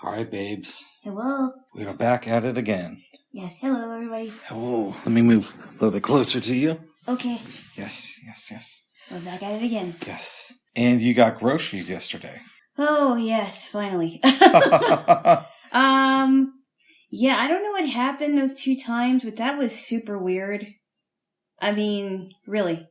All right, babes. Hello. We are back at it again. Yes, hello, everybody. Hello. Let me move a little bit closer to you. Okay. Yes. We're back at it again. Yes. And you got groceries yesterday. Oh, yes, finally. Yeah, I don't know what happened those 2 times, but that was super weird. I mean, really.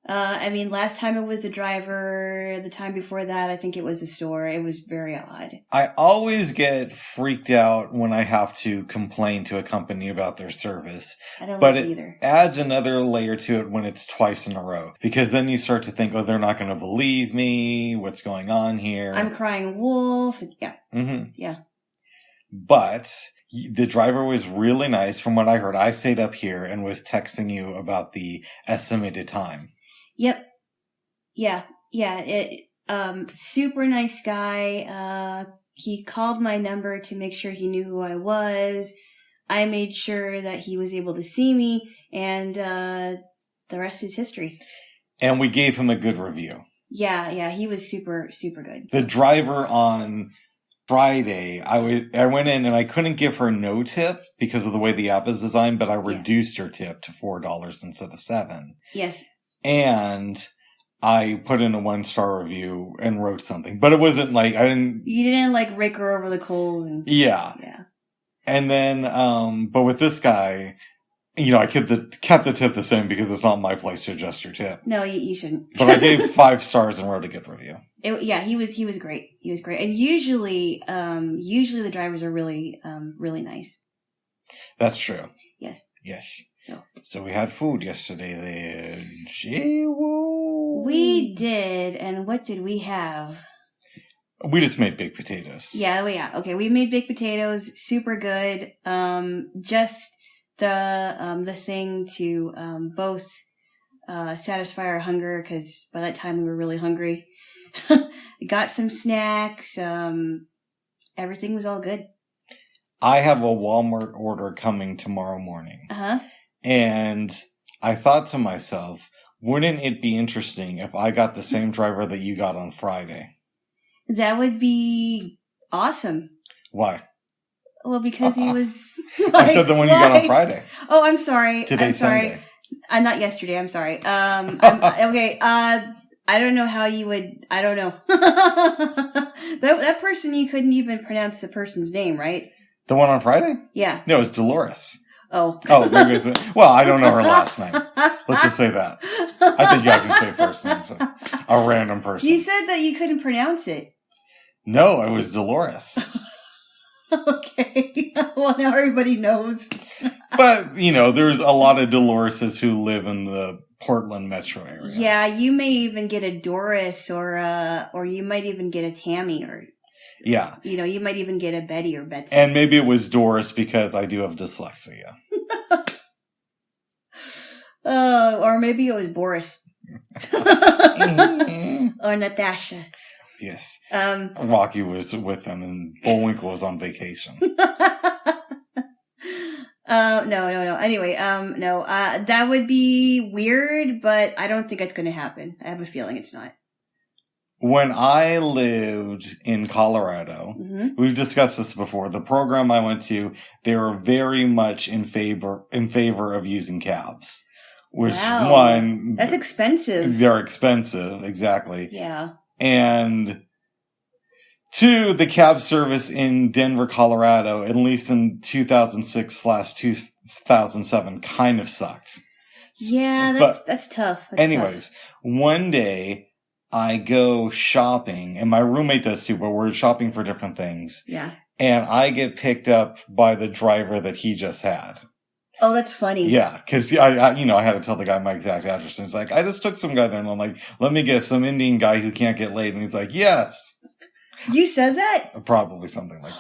Last time it was the driver. The time before that, I think it was the store. It was very odd. I always get freaked out when I have to complain to a company about their service. I don't like it it either. Adds another layer to it when it's twice in a row. Because then you start to think, oh, they're not going to believe me. What's going on here? I'm crying wolf. Yeah. Mm-hmm. Yeah. But the driver was really nice. From what I heard, I stayed up here and was texting you about the estimated time. Yep. Yeah. Super nice guy. He called my number to make sure he knew who I was. I made sure that he was able to see me, and the rest is history. And we gave him a good review. Yeah, he was super, super good. The driver on Friday, I went in and I couldn't give her no tip because of the way the app is designed, but I reduced her tip to $4 instead of $7. Yes. And I put in a 1-star review and wrote something, but it wasn't like You didn't like rake her over the coals and. Yeah. And then, but with this guy, I kept the tip the same because it's not my place to adjust your tip. No, you shouldn't. But I gave 5 stars and wrote a good review. He was great. He was great. And usually the drivers are really, really nice. That's true. Yes. So we had food yesterday then. Jaylo. We did, and what did we have? We just made baked potatoes. Yeah. Okay, we made baked potatoes, super good. Just the thing to both satisfy our hunger, because by that time we were really hungry. Got some snacks. Everything was all good. I have a Walmart order coming tomorrow morning. Uh-huh. And I thought to myself, wouldn't it be interesting if I got the same driver that you got on Friday? That would be awesome. Why? Well, because he was... I said the one you got on Friday. Oh, I'm sorry. Today's Sunday. Not yesterday, I'm sorry. Okay, I don't know how you would... I don't know. That person, you couldn't even pronounce the person's name, right? The one on Friday? Yeah. No, it's Dolores. Oh. Maybe it's... Well, I don't know her last name. Let's just say that. I think I can say first name to a random person. You said that you couldn't pronounce it. No, it was Dolores. Okay. Well, now everybody knows. But, there's a lot of Doloreses who live in the Portland metro area. Yeah, you may even get a Doris or you might even get a Tammy or... Yeah. You might even get a Betty or Betsy. And maybe it was Doris because I do have dyslexia. Or maybe it was Boris. Or Natasha. Yes. Rocky was with them and Bullwinkle was on vacation. No. Anyway, no. That would be weird, but I don't think it's going to happen. I have a feeling it's not. When I lived in Colorado, we've discussed this before. The program I went to, they were very much in favor of using cabs. Which one? That's expensive. They're expensive, exactly. Yeah. And 2, the cab service in Denver, Colorado, at least in 2006/2007, kind of sucked. Yeah, that's tough. Anyways, one day I go shopping, and my roommate does too, but we're shopping for different things. Yeah. And I get picked up by the driver that he just had. Oh, that's funny. Yeah, because I had to tell the guy my exact address, and he's like, I just took some guy there, and I'm like, let me guess, some Indian guy who can't get laid, and he's like, yes. You said that? Probably something like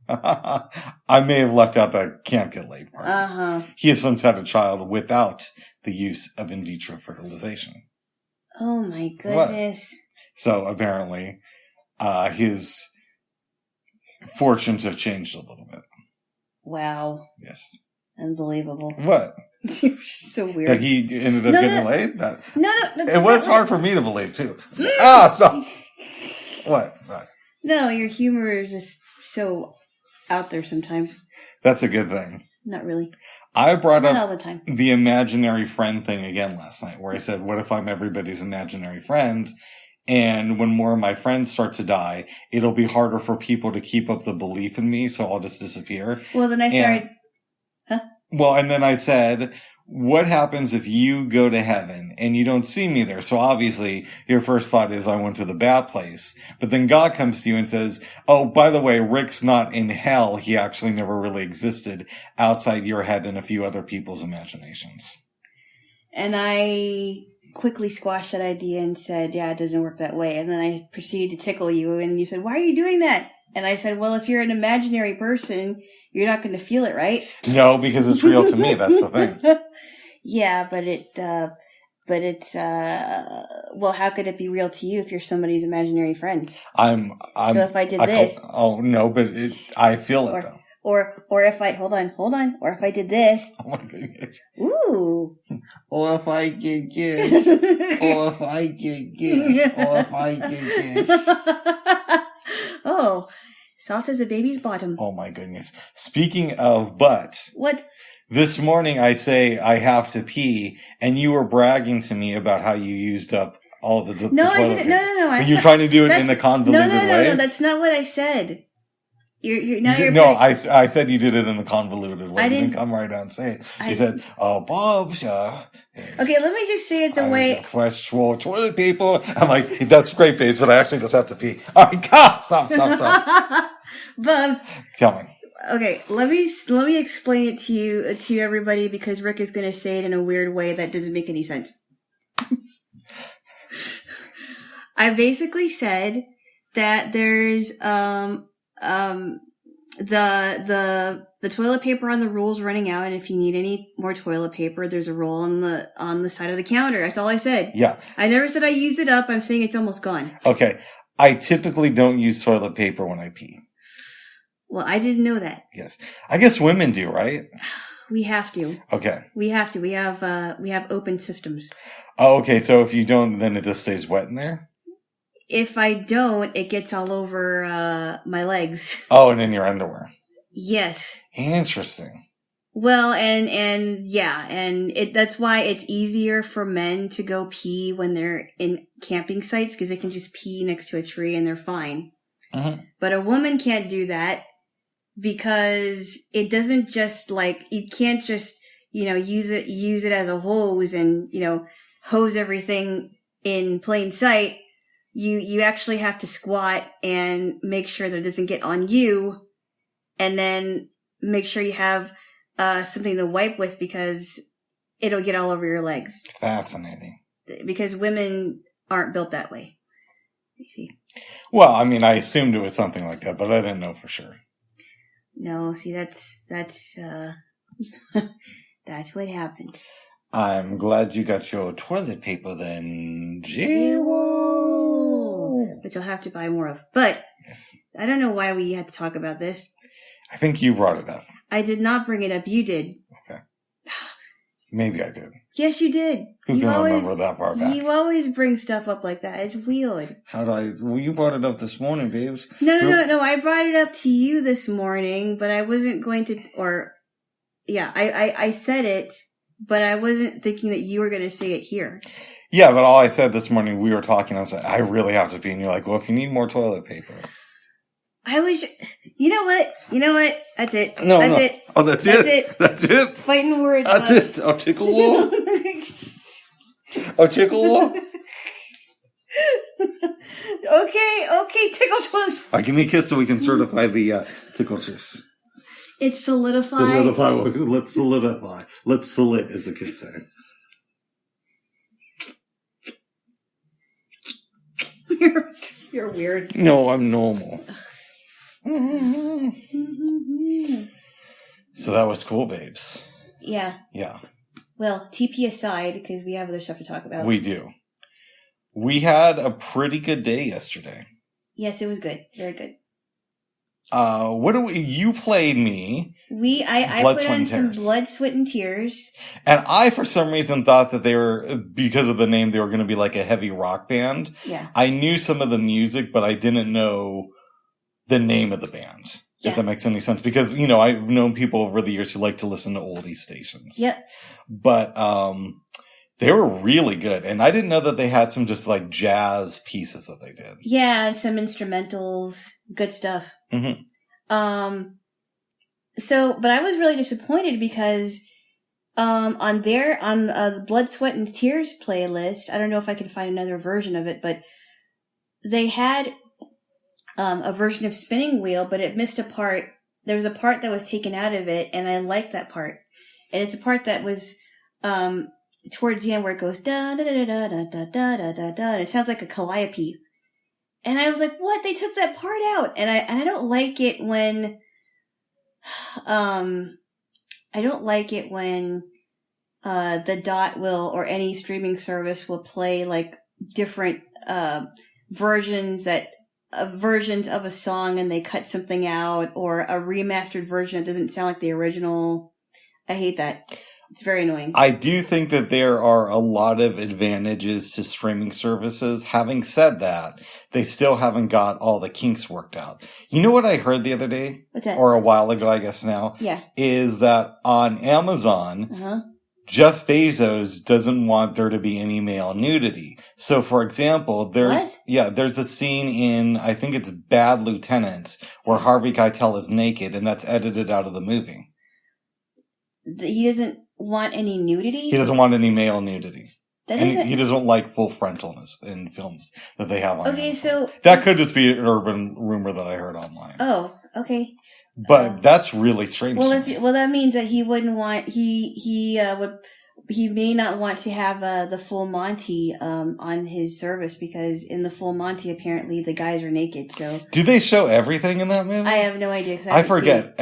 that. I may have left out the can't get laid part. Uh-huh. He has since had a child without the use of in vitro fertilization. Oh my goodness. What? So apparently, his fortunes have changed a little bit. Wow. Yes. Unbelievable. What? You're so weird. That he ended up getting laid? No. It was hard for me to believe, too. Stop. What? No, your humor is just so out there sometimes. That's a good thing. Not really. I brought Not up all the time. the imaginary friend thing again last night, where I said, what if I'm everybody's imaginary friend? And when more of my friends start to die, it'll be harder for people to keep up the belief in me, so I'll just disappear. Well, then I started... Well, and then I said, what happens if you go to heaven and you don't see me there? So obviously your first thought is I went to the bad place. But then God comes to you and says, oh, by the way, Rick's not in hell. He actually never really existed outside your head and a few other people's imaginations. And I quickly squashed that idea and said, yeah, it doesn't work that way. And then I proceeded to tickle you and you said, why are you doing that? And I said, well, if you're an imaginary person, you're not going to feel it, right? No, because it's real to me. That's the thing. Yeah, but it's, well, how could it be real to you if you're somebody's imaginary friend? So if I did this. Oh, no, but I feel it though. Or if I, hold on. Or if I did this. Oh my goodness. Ooh. Or if I get good. Or if I get good. Or if I get good. Oh, soft as a baby's bottom. Oh my goodness. Speaking of butt. What? This morning I say I have to pee, and you were bragging to me about how you used up all the toilet I didn't. paper. No. Were you trying to do it in a convoluted way? No, that's not what I said. I said you did it in a convoluted way. I You didn't come right out and say it. You said, oh, Bob, okay, let me just say it the way... Fresh toilet paper. I'm like, that's great, babes, but I actually just have to pee. All right, God, stop. Bubs. Tell me. Okay, let me explain it to everybody, because Rick is going to say it in a weird way that doesn't make any sense. I basically said that there's the toilet paper on the roll's running out, and if you need any more toilet paper, there's a roll on the side of the counter. That's all I said. Yeah. I never said I used it up. I'm saying it's almost gone. Okay. I typically don't use toilet paper when I pee. Well, I didn't know that. Yes. I guess women do, right? We have to. Okay. We have to. We have open systems. Oh, okay. So if you don't, then it just stays wet in there? If I don't, it gets all over my legs. Oh, and in your underwear. Yes. Interesting. Well, and yeah, and that's why it's easier for men to go pee when they're in camping sites, because they can just pee next to a tree and they're fine. Mm-hmm. But a woman can't do that, because it doesn't just you can't just, use it as a hose and, hose everything in plain sight. You actually have to squat and make sure that it doesn't get on you, and then make sure you have something to wipe with, because it'll get all over your legs. Fascinating. Because women aren't built that way. You see. Well, I mean, I assumed it was something like that, but I didn't know for sure. No, see, that's that's what happened. I'm glad you got your toilet paper then, Jaylo. Which I'll have to buy more of. But yes. I don't know why we had to talk about this. I think you brought it up. I did not bring it up. You did. Okay. Maybe I did. Yes, you did. Who can remember that far back? You always bring stuff up like that. It's weird. Well, you brought it up this morning, babes. No. I brought it up to you this morning, but I wasn't going to, I said it, but I wasn't thinking that you were going to say it here. Yeah, but all I said this morning, we were talking, I said, I really have to pee. And you're like, well, if you need more toilet paper. I wish, you know what? That's it. It. Oh, that's it? That's it? Fighting words. That's it. I'll tickle wall. Tickle wall. Okay, tickle toes. All right, give me a kiss so we can certify the tickle juice. It's solidified. Let's solidify. Let's solid, as the kids say. You're weird. No, I'm normal. So that was cool, babes. Yeah. Yeah. Well, TP aside, because we have other stuff to talk about. We do. We had a pretty good day yesterday. Yes, it was good. Very good. You played me. I put on some Blood, Sweat, and Tears. And I, for some reason, thought that they were, because of the name, they were going to be like a heavy rock band. Yeah. I knew some of the music, but I didn't know the name of the band. Yeah. If that makes any sense. Because, you know, I've known people over the years who like to listen to oldie stations. Yep. But, they were really good. And I didn't know that they had some just like jazz pieces that they did. Yeah, and some instrumentals. Good stuff. Mm-hmm. But I was really disappointed because, on the Blood, Sweat, and Tears playlist, I don't know if I can find another version of it, but they had, a version of Spinning Wheel, but it missed a part. There was a part that was taken out of it, and I liked that part. And it's a part that was, towards the end where it goes da da da da da da da da da da, and it sounds like a calliope. And I was like, "What? They took that part out." And I don't like it when, the dot will, or any streaming service will play like different versions of a song, and they cut something out, or a remastered version that doesn't sound like the original. I hate that. It's very annoying. I do think that there are a lot of advantages to streaming services. Having said that, they still haven't got all the kinks worked out. You know what I heard the other day? What's that? Or a while ago, I guess now? Yeah. Is that on Amazon, Jeff Bezos doesn't want there to be any male nudity. So, for example, there's a scene in, I think it's Bad Lieutenant, where Harvey Keitel is naked, and that's edited out of the movie. He doesn't want any nudity? He doesn't want any male nudity. He doesn't like full frontalness in films that they have on Okay, Amazon. so... That could just be an urban rumor that I heard online. Oh, okay. But that's really strange. Well, that means that he wouldn't want... He may not want to have the Full Monty on his service, because in the Full Monty, apparently the guys are naked. So do they show everything in that movie? I have no idea. I forget.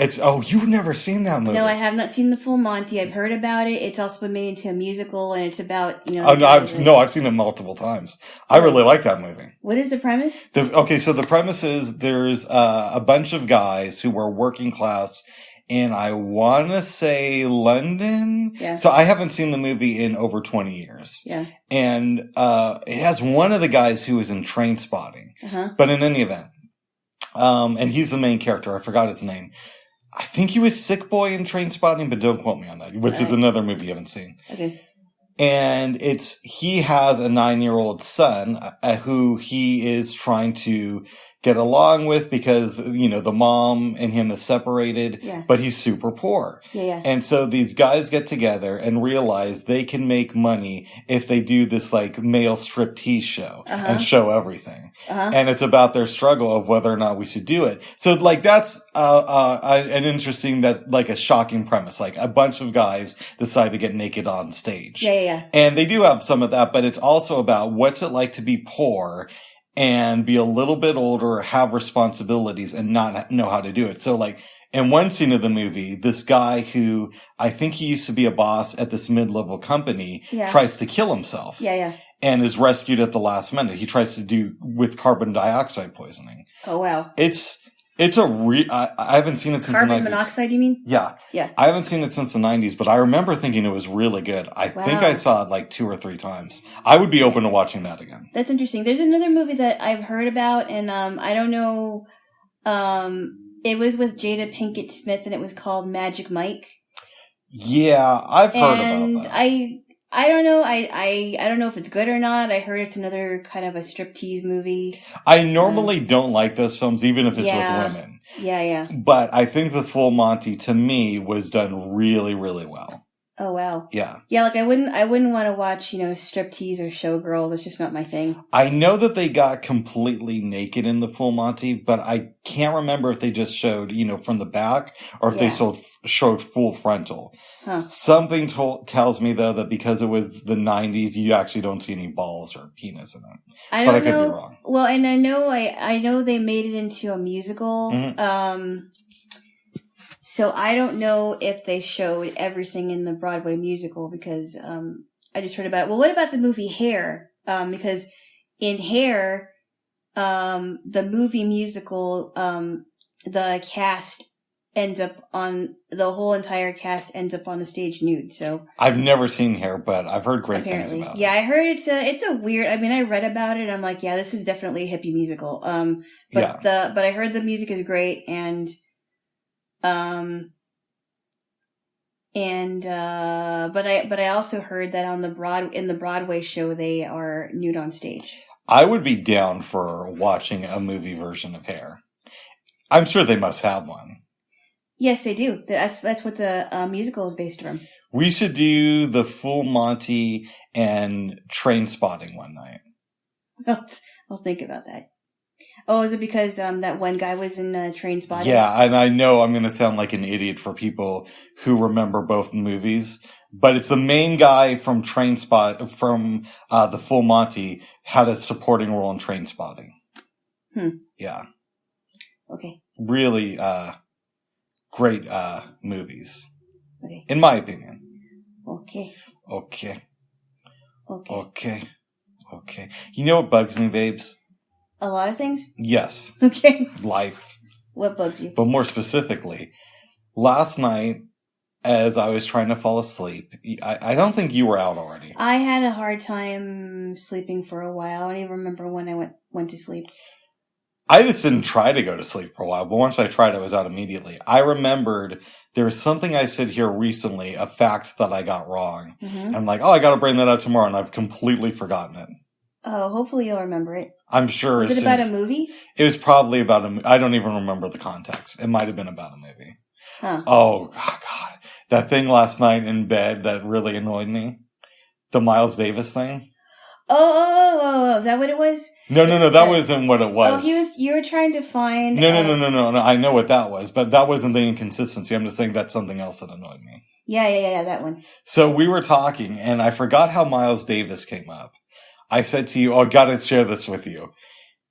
You've never seen that movie? No, I have not seen the Full Monty. I've heard about it. It's also been made into a musical, and it's about I've seen it multiple times. I really like that movie. What is the premise? So the premise is there's a bunch of guys who were working class. And I want to say London. Yeah. So I haven't seen the movie in over 20 years. Yeah. And it has one of the guys who was in Train Spotting. But in any event, and he's the main character. I forgot his name. I think he was Sick Boy in Train Spotting, but don't quote me on that, which is another movie you haven't seen. Okay. And he has a 9-year-old son who he is trying to get along with because, the mom and him have separated, but he's super poor. Yeah. And so these guys get together and realize they can make money if they do this like male striptease show and show everything. And it's about their struggle of whether or not we should do it. So like that's, an interesting, that's like a shocking premise. Like a bunch of guys decide to get naked on stage. Yeah. And they do have some of that, but it's also about what's it like to be poor and be a little bit older, have responsibilities, and not know how to do it. So, like, in one scene of the movie, this guy who I think he used to be a boss at this mid-level company tries to kill himself. Yeah. And is rescued at the last minute. He tries to do with carbon dioxide poisoning. Oh, wow. I haven't seen it since the 90s. Carbon monoxide, you mean? Yeah. I haven't seen it since the 90s, but I remember thinking it was really good. I think I saw it like 2 or 3 times. I would be open to watching that again. That's interesting. There's another movie that I've heard about, and I don't know. It was with Jada Pinkett Smith, and it was called Magic Mike. Yeah, I've heard about that. I don't know. I don't know if it's good or not. I heard it's another kind of a striptease movie. I normally don't like those films, even if it's with women. Yeah. But I think the Full Monty, to me, was done really, really well. Oh, wow. Yeah. Yeah, like I wouldn't want to watch, striptease or showgirls. It's just not my thing. I know that they got completely naked in the Full Monty, but I can't remember if they just showed, from the back or if they showed full frontal. Huh. Something tells me, though, that because it was the 90s, you actually don't see any balls or penis in it. I could be wrong. Well, and I know they made it into a musical. So I don't know if they showed everything in the Broadway musical because I just heard about it. Well, what about the movie Hair? Because in Hair, the movie musical, the cast the whole entire cast ends up on the stage nude. So I've never seen Hair, but I've heard great things about it. Yeah, I heard it's a weird. I mean, I read about it. And I'm like, yeah, this is definitely a hippie musical. But I heard the music is great, and but I also heard that in the Broadway show they are nude on stage. I would be down for watching a movie version of Hair. I'm sure they must have one. Yes, they do. That's what the musical is based from. We should do the Full Monty and Train Spotting one night. I'll think about that. Oh, is it because that one guy was in Train Spotting? Yeah, and I know I'm going to sound like an idiot for people who remember both movies, but it's the main guy from the Full Monty had a supporting role in Train Spotting. Yeah. Okay. Really great movies. Okay. In my opinion. Okay. You know what bugs me, babes? A lot of things? Yes. Okay. Life. What bugs you? But more specifically, last night, as I was trying to fall asleep, I don't think you were out already. I had a hard time sleeping for a while. I don't even remember when I went to sleep. I just didn't try to go to sleep for a while, but once I tried, I was out immediately. I remembered there was something I said here recently, a fact that I got wrong. Mm-hmm. I'm like, I got to bring that up tomorrow, and I've completely forgotten it. Oh, hopefully you'll remember it. I'm sure. Was it about a movie? It was probably about a movie. I don't even remember the context. It might have been about a movie. Huh. Oh, God. That thing last night in bed that really annoyed me. The Miles Davis thing. Oh, is that what it was? No, that wasn't what it was. You were trying to find... No, I know what that was, but that wasn't the inconsistency. I'm just saying that's something else that annoyed me. Yeah, that one. So we were talking, and I forgot how Miles Davis came up. I said to you, I gotta share this with you.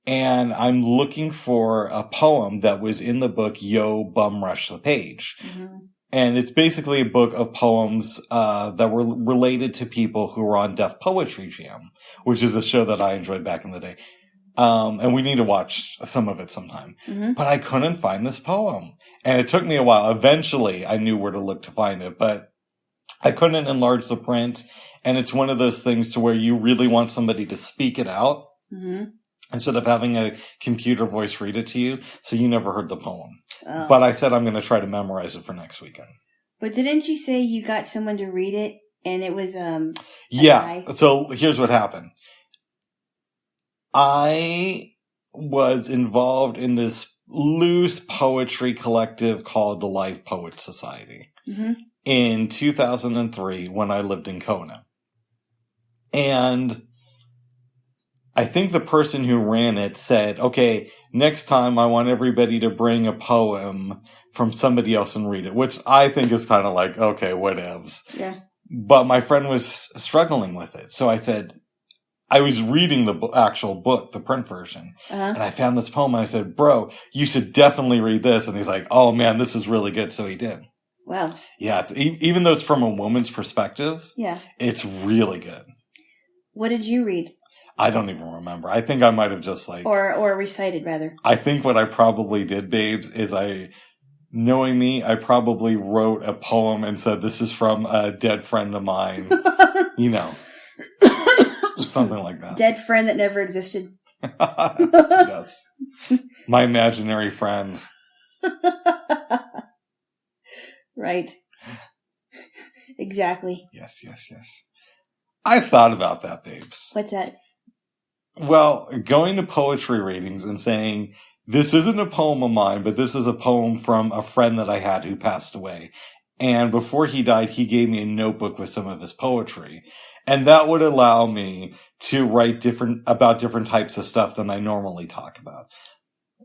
And I'm looking for a poem that was in the book Yo Bum Rush the Page. Mm-hmm. And it's basically a book of poems that were related to people who were on Def Poetry Jam, which is a show that I enjoyed back in the day. And we need to watch some of it sometime. Mm-hmm. But I couldn't find this poem. And it took me a while. Eventually, I knew where to look to find it, but I couldn't enlarge the print. And it's one of those things to where you really want somebody to speak it out. Mm-hmm. Instead of having a computer voice read it to you, so you never heard the poem. Oh. But I said I'm going to try to memorize it for next weekend. But didn't you say you got someone to read it, and it was yeah. Guy? So here's what happened. I was involved in this loose poetry collective called the Life Poets Society in 2003 when I lived in Kona. And I think the person who ran it said, okay, next time I want everybody to bring a poem from somebody else and read it, which I think is kind of like, okay, whatevs. Yeah. But my friend was struggling with it. So I said, I was reading the actual book, the print version, and I found this poem and I said, bro, you should definitely read this. And he's like, oh man, this is really good. So he did. Wow. Yeah. It's, even though it's from a woman's perspective, yeah, it's really good. What did you read? I don't even remember. I think I might have just like... Or recited, rather. I think what I probably did, babes, is knowing me, I probably wrote a poem and said, this is from a dead friend of mine. You know. Something like that. Dead friend that never existed. Yes. My imaginary friend. Right. Exactly. Yes. I've thought about that, babes. What's that? Well, going to poetry readings and saying, this isn't a poem of mine, but this is a poem from a friend that I had who passed away. And before he died, he gave me a notebook with some of his poetry. And that would allow me to write about different types of stuff than I normally talk about.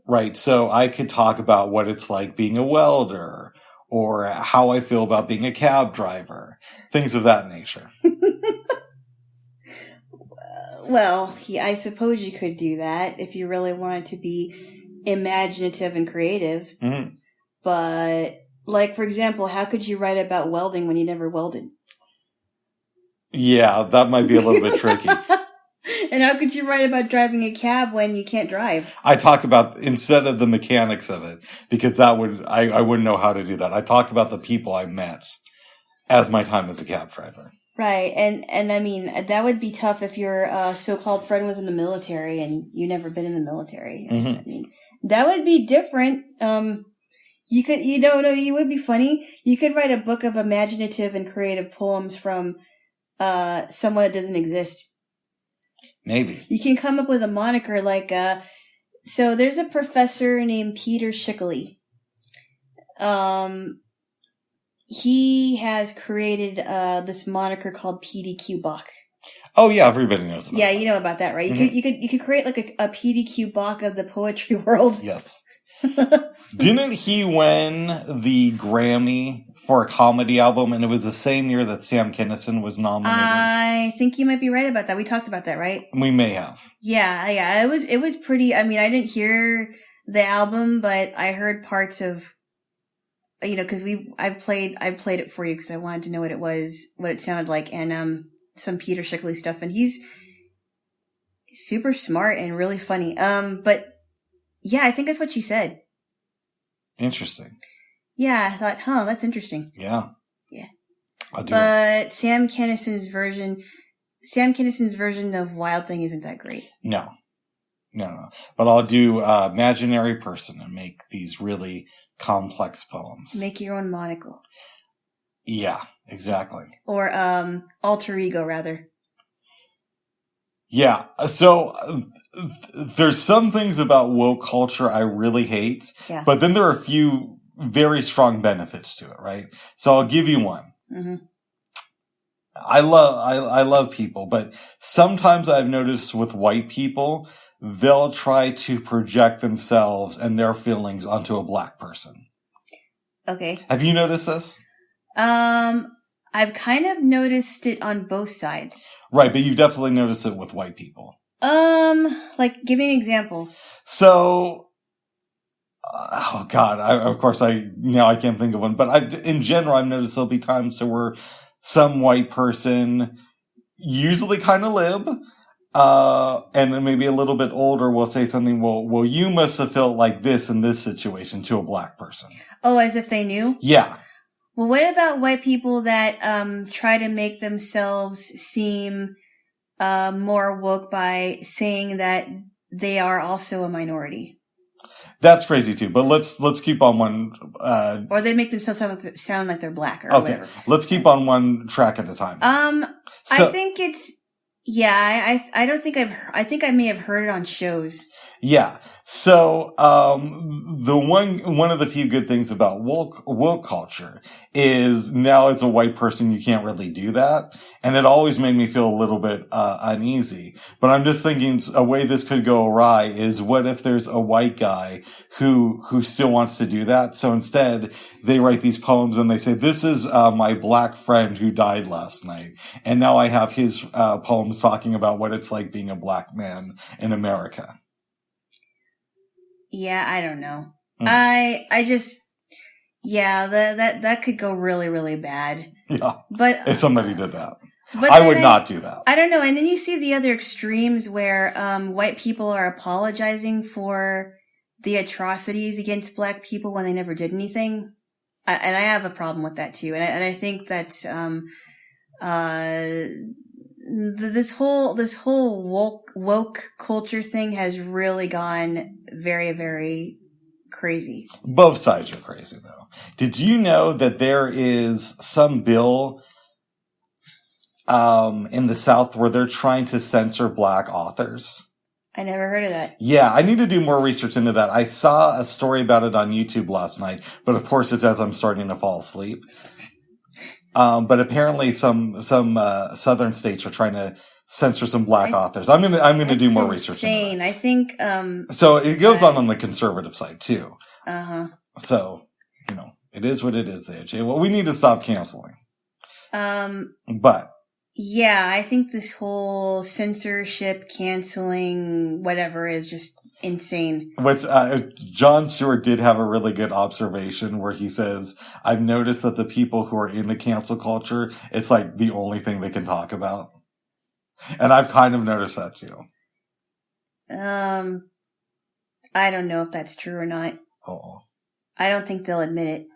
Right. So I could talk about what it's like being a welder or how I feel about being a cab driver, things of that nature. Well, yeah, I suppose you could do that if you really wanted to be imaginative and creative. Mm-hmm. But, like, for example, how could you write about welding when you never welded? Yeah, that might be a little bit tricky. And how could you write about driving a cab when you can't drive? I talk about, instead of the mechanics of it, because I wouldn't know how to do that. I talk about the people I met as my time as a cab driver. Right. And I mean, that would be tough if your so-called friend was in the military and you never been in the military. Mm-hmm. I mean, that would be different. You would be funny. You could write a book of imaginative and creative poems from someone that doesn't exist. Maybe. You can come up with a moniker like, so there's a professor named Peter Schickley. He has created this moniker called PDQ Bach. Oh yeah, everybody knows about that. Yeah, you know about that, right? You could create like a PDQ Bach of the poetry world. Yes. Didn't he win the Grammy for a comedy album, and it was the same year that Sam Kinison was nominated? I think you might be right about that. We talked about that, right? We may have. Yeah. It was pretty. I mean, I didn't hear the album, but I heard parts of. Because I've played it for you because I wanted to know what it sounded like, and some Peter Schickley stuff, and he's super smart and really funny. But yeah, I think that's what you said. Interesting. Yeah, I thought, that's interesting. Yeah. I'll do it. But Sam Kinison's version of Wild Thing isn't that great. No. But I'll do imaginary person and make these really complex poems. Make your own monocle. Yeah, exactly. Or alter ego, rather. Yeah, so there's some things about woke culture I really hate, but then there are a few very strong benefits to it, right? So I'll give you one. Mm-hmm. I love people, but sometimes I've noticed with white people, they'll try to project themselves and their feelings onto a black person. Okay. Have you noticed this? I've kind of noticed it on both sides. Right, but you've definitely noticed it with white people. Like, give me an example. So, oh God, I can't think of one, but in general, I've noticed there'll be times where some white person, usually kind of lib, and then maybe a little bit older, will say something, well, you must have felt like this in this situation to a black person. Oh, as if they knew? Yeah. Well, what about white people that try to make themselves seem more woke by saying that they are also a minority? That's crazy too. But let's keep on one. Or they make themselves sound like they're black or okay. whatever. Let's keep on one track at a time. I think it's I don't think I think I may have heard it on shows. Yeah. So, one of the few good things about woke culture is now as a white person, you can't really do that. And it always made me feel a little bit, uneasy. But I'm just thinking a way this could go awry is what if there's a white guy who still wants to do that? So instead they write these poems and they say, this is, my black friend who died last night. And now I have his, poems talking about what it's like being a black man in America. Yeah, I don't know. I just, that could go really, really bad. Yeah. But if somebody did that, I would not do that. I don't know. And then you see the other extremes where, white people are apologizing for the atrocities against black people when they never did anything. And I have a problem with that too. And I think that's, this whole woke culture thing has really gone very, very crazy. Both sides are crazy, though. Did you know that there is some bill in the South where they're trying to censor black authors? I never heard of that. Yeah, I need to do more research into that. I saw a story about it on YouTube last night, but of course it's as I'm starting to fall asleep. But apparently some southern states are trying to censor some black authors. I'm gonna do more research into that. I think, so it goes on the conservative side too. Uh-huh. So, it is what it is there, Jay. Well, we need to stop canceling. But. Yeah, I think this whole censorship, canceling, whatever is just insane. Jon Stewart did have a really good observation where he says, I've noticed that the people who are in the cancel culture, it's like the only thing they can talk about. And I've kind of noticed that too. I don't know if that's true or not. Oh. I don't think they'll admit it.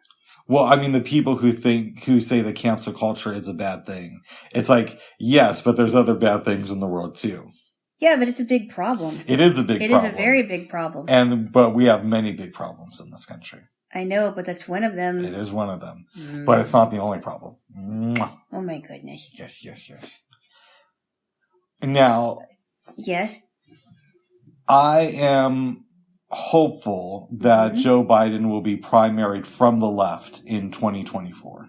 Well, I mean, the people who say that cancel culture is a bad thing. It's like, yes, but there's other bad things in the world too. Yeah, but it's a big problem. It is a big problem. It is a very big problem. But we have many big problems in this country. I know, but that's one of them. It is one of them. But it's not the only problem. Mwah. Oh my goodness. Yes. Now. Yes. I am hopeful that Joe Biden will be primaried from the left in 2024.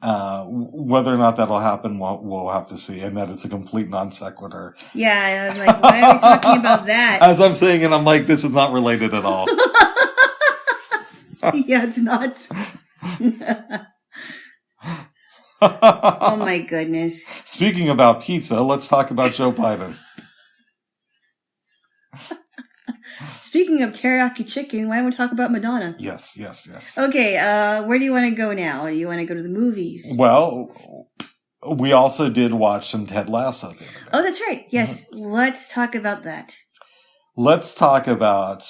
Whether or not that'll happen, we'll have to see, and that it's a complete non sequitur. Yeah, I'm like, why are we talking about that? As I'm saying it, I'm like, this is not related at all. Yeah, it's not. Oh my goodness. Speaking about pizza, let's talk about Joe Biden. Speaking of teriyaki chicken, why don't we talk about Madonna? Yes. Okay, where do you want to go now? You want to go to the movies? Well, we also did watch some Ted Lasso the other day. Oh, that's right. Yes. Let's talk about that. Let's talk about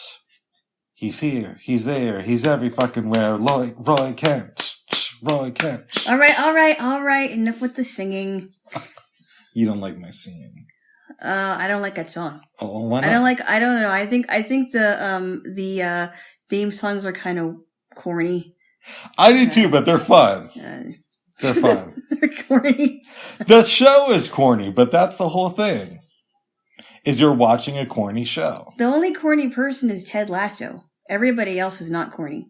he's here, he's there, he's every fucking where. Roy Kent. All right. Enough with the singing. You don't like my singing. I don't like that song. Oh, why not? I don't know. I think the theme songs are kind of corny. I do too, but they're fun. They're fun. They're corny. The show is corny, but that's the whole thing. Is you're watching a corny show. The only corny person is Ted Lasso. Everybody else is not corny.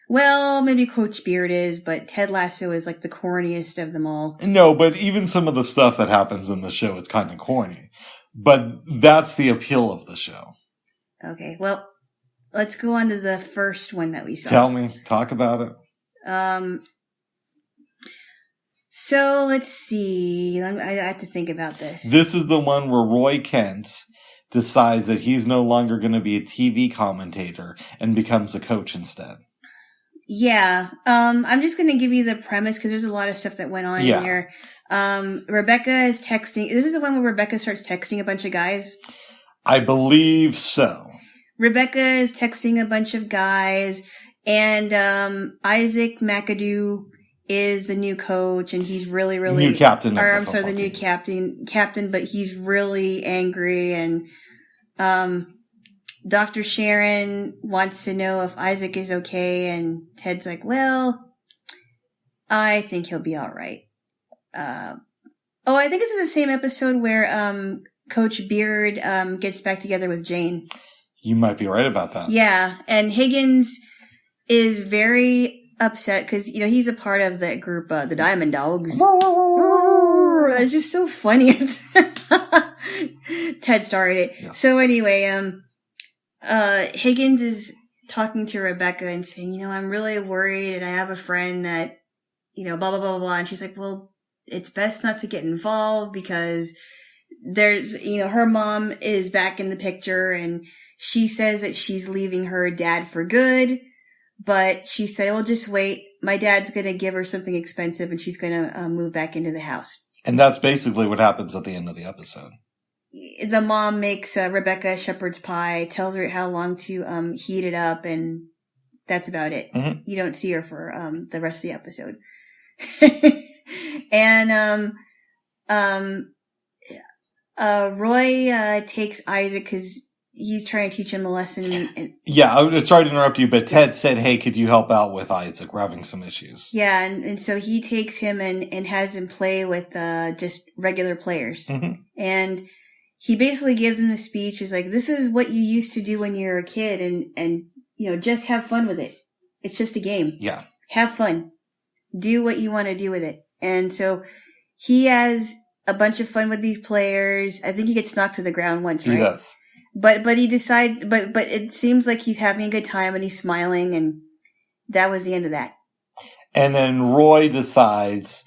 Well, maybe Coach Beard is, but Ted Lasso is like the corniest of them all. No, but even some of the stuff that happens in the show is kind of corny. But that's the appeal of the show. Okay, well, let's go on to the first one that we saw. Tell me. Talk about it. So let's see. I have to think about this. This is the one where Roy Kent decides that he's no longer going to be a TV commentator and becomes a coach instead. Yeah. I'm just going to give you the premise because there's a lot of stuff that went on in here. Rebecca is texting. This is the one where Rebecca starts texting a bunch of guys. I believe so. Rebecca is texting a bunch of guys, and Isaac McAdoo is the new coach, and he's really new captain. The new captain, but he's really angry, and Dr. Sharon wants to know if Isaac is okay, and Ted's like, well, I think he'll be all right. I think it's in the same episode where Coach Beard gets back together with Jane. You might be right about that. Yeah, and Higgins is very upset because, he's a part of that group, the Diamond Dogs. It's just so funny. Ted started it. Yeah. So anyway, Higgins is talking to Rebecca and saying, I'm really worried and I have a friend that, blah, blah, blah, blah. And she's like, well, it's best not to get involved because there's, her mom is back in the picture and she says that she's leaving her dad for good. But she said, well, just wait. My dad's going to give her something expensive and she's going to move back into the house. And that's basically what happens at the end of the episode. The mom makes Rebecca shepherd's pie, tells her how long to heat it up, and that's about it. Mm-hmm. You don't see her for the rest of the episode. And Roy takes Isaac because he's trying to teach him a lesson. Yeah, I'm sorry to interrupt you, but Ted said, hey, could you help out with Isaac? We're having some issues. Yeah, and so he takes him and has him play with just regular players. Mm-hmm. And he basically gives him a speech. He's like, this is what you used to do when you were a kid, and just have fun with it. It's just a game. Yeah. Have fun. Do what you want to do with it. And so he has a bunch of fun with these players. I think he gets knocked to the ground once, right? He does. But he decides, but it seems like he's having a good time and he's smiling, and that was the end of that. And then Roy decides,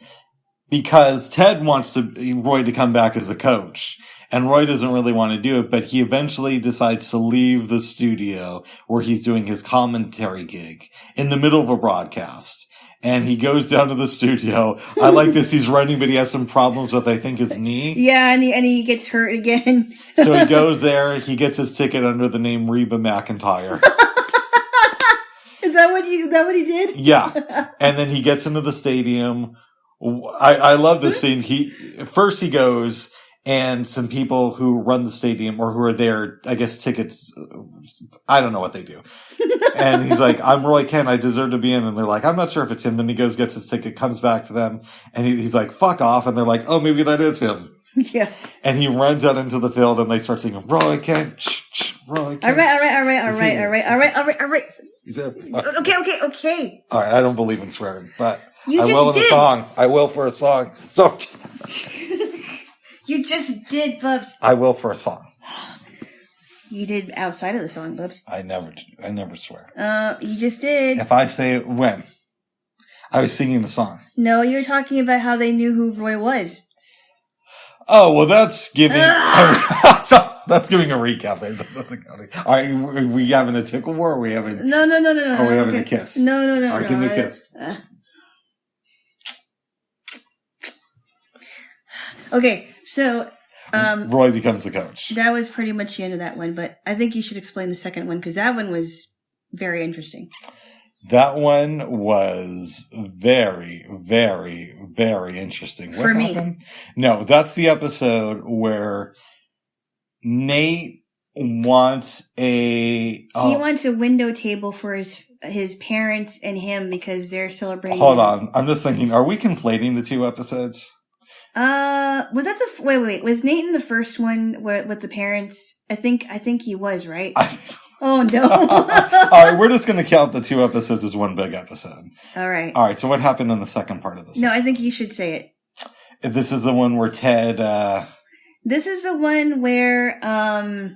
because Ted wants Roy to come back as a coach, and Roy doesn't really want to do it, but he eventually decides to leave the studio where he's doing his commentary gig in the middle of a broadcast. And he goes down to the studio. I like this. He's running, but he has some problems with, I think, his knee. Yeah, and he gets hurt again. So he goes there. He gets his ticket under the name Reba McEntire. Is that what he did? Yeah. And then he gets into the stadium. I love this scene. First he goes, and some people who run the stadium or who are there, I guess tickets, I don't know what they do. And he's like, I'm Roy Kent, I deserve to be in. And they're like, I'm not sure if it's him. Then he goes, gets his ticket, comes back to them, and he's like, fuck off. And they're like, oh, maybe that is him. Yeah. And he runs out into the field and they start singing, Roy Kent, Roy Kent. All right. He's there. Okay. All right, I don't believe in swearing, but You I just will in did. a song. I will for a song. So You just did, Bubs. I will for a song. You did outside of the song, Bubs. I never swear. You just did. If I say it when I was singing the song. No, you're talking about how they knew who Roy was. Oh, well, that's giving that's giving a recap. All right, are we having a tickle war? Or are we having No. Are we having a kiss? No. All right, give me a kiss. Okay, so Roy becomes the coach. that was pretty much the end of that one, but I think you should explain the second one because that one was very interesting. That one was very, very, very interesting. What For me. happened? No, that's the episode where Nate wants He wants a window table for his parents and him because they're celebrating. Hold on. I'm just thinking, are we conflating the two episodes? Was that wait, was Nate in the first one with the parents? I think he was, right? Oh no. All right, we're just going to count the two episodes as one big episode. All right. All right, so what happened in the second part of this? No, I think you should say it. This is the one where Ted, This is the one where, oh,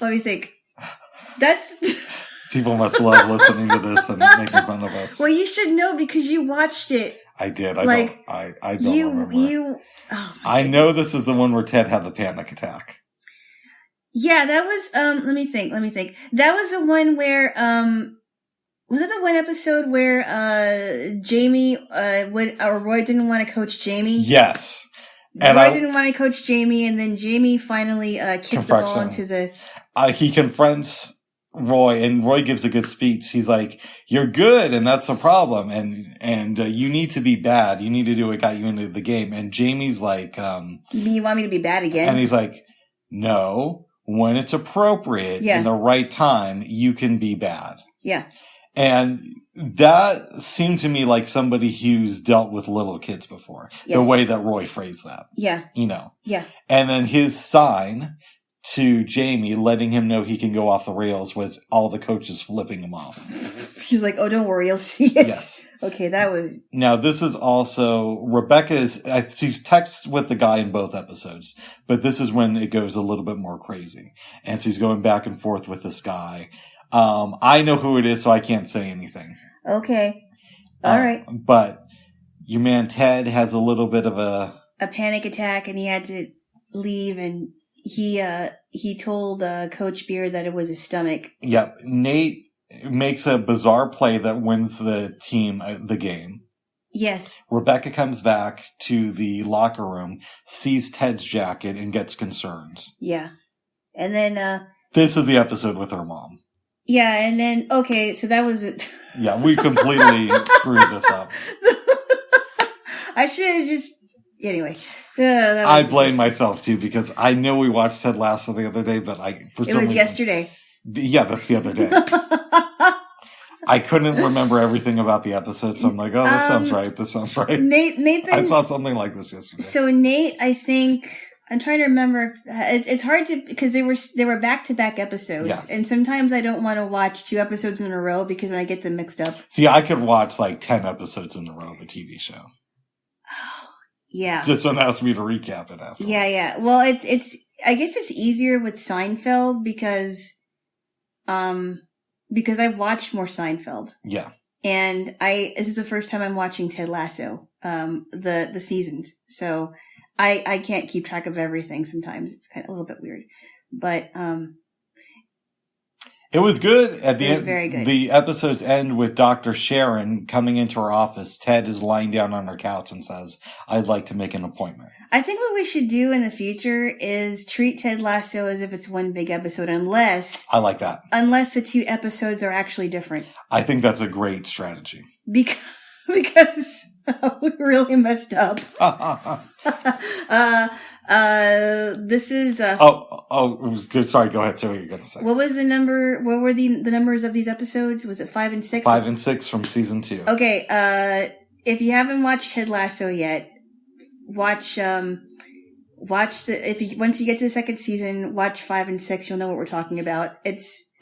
let me think. That's... People must love listening to this and making fun of us. Well, you should know because you watched it. I did. I don't remember. Oh I know this is the one where Ted had the panic attack. Yeah, that was, let me think. That was the one where, was that the one episode where, Jamie, Roy didn't want to coach Jamie? Yes. And Roy didn't want to coach Jamie, and then Jamie finally, kicked the ball into the... he confronts Roy, and Roy gives a good speech. He's like, you're good, and that's a problem, and you need to be bad. You need to do what got you into the game. And Jamie's like, You mean you want me to be bad again? And he's like, no, when it's appropriate, in the right time, you can be bad. Yeah. And that seemed to me like somebody who's dealt with little kids before. Yes. The way that Roy phrased that. Yeah. You know. Yeah. And then his sign to Jamie, letting him know he can go off the rails, was all the coaches flipping him off. He was like, oh, don't worry, you'll see it. Yes. Okay, that was... Now, this is also... she's texts with the guy in both episodes, but this is when it goes a little bit more crazy. And she's going back and forth with this guy. I know who it is, so I can't say anything. Okay. All right. But your man Ted has a little bit of a panic attack, and he had to leave, and he told Coach Beard that it was his stomach. Yep. Nate makes a bizarre play that wins the team the game. Yes. Rebecca comes back to the locker room, sees Ted's jacket, and gets concerned. Yeah. And then this is the episode with her mom. Yeah, and then okay, so that was it. Yeah, we completely screwed this up. I should have just anyway. I blame myself too because I know we watched Ted Lasso the other day, but it was yesterday. Yeah, that's the other day. I couldn't remember everything about the episode, so I'm like, oh, this sounds right. This sounds right. Nathan, I saw something like this yesterday. So Nate, I think I'm trying to remember. It's hard to because they were back-to-back episodes, and sometimes I don't want to watch 2 episodes in a row because I get them mixed up. See, I could watch like 10 episodes in a row of a TV show. Yeah. Just don't ask me to recap it after. Yeah. Well, it's I guess it's easier with Seinfeld because I've watched more Seinfeld. Yeah. And this is the first time I'm watching Ted Lasso, the seasons. So I can't keep track of everything sometimes. It's kind of a little bit weird. But, It was good. At the end, very good. The episodes end with Dr. Sharon coming into her office. Ted is lying down on her couch and says, "I'd like to make an appointment." I think what we should do in the future is treat Ted Lasso as if it's one big episode, unless I like that. Unless the 2 episodes are actually different. I think that's a great strategy. Because we really messed up. This is it was good. Sorry, go ahead. Say what you're going to say. What was the number? What were the numbers of these episodes? Was it 5 and 6? 5 and 6 from season 2. Okay. If you haven't watched Ted Lasso yet, watch once you get to the second season, watch 5 and 6. You'll know what we're talking about.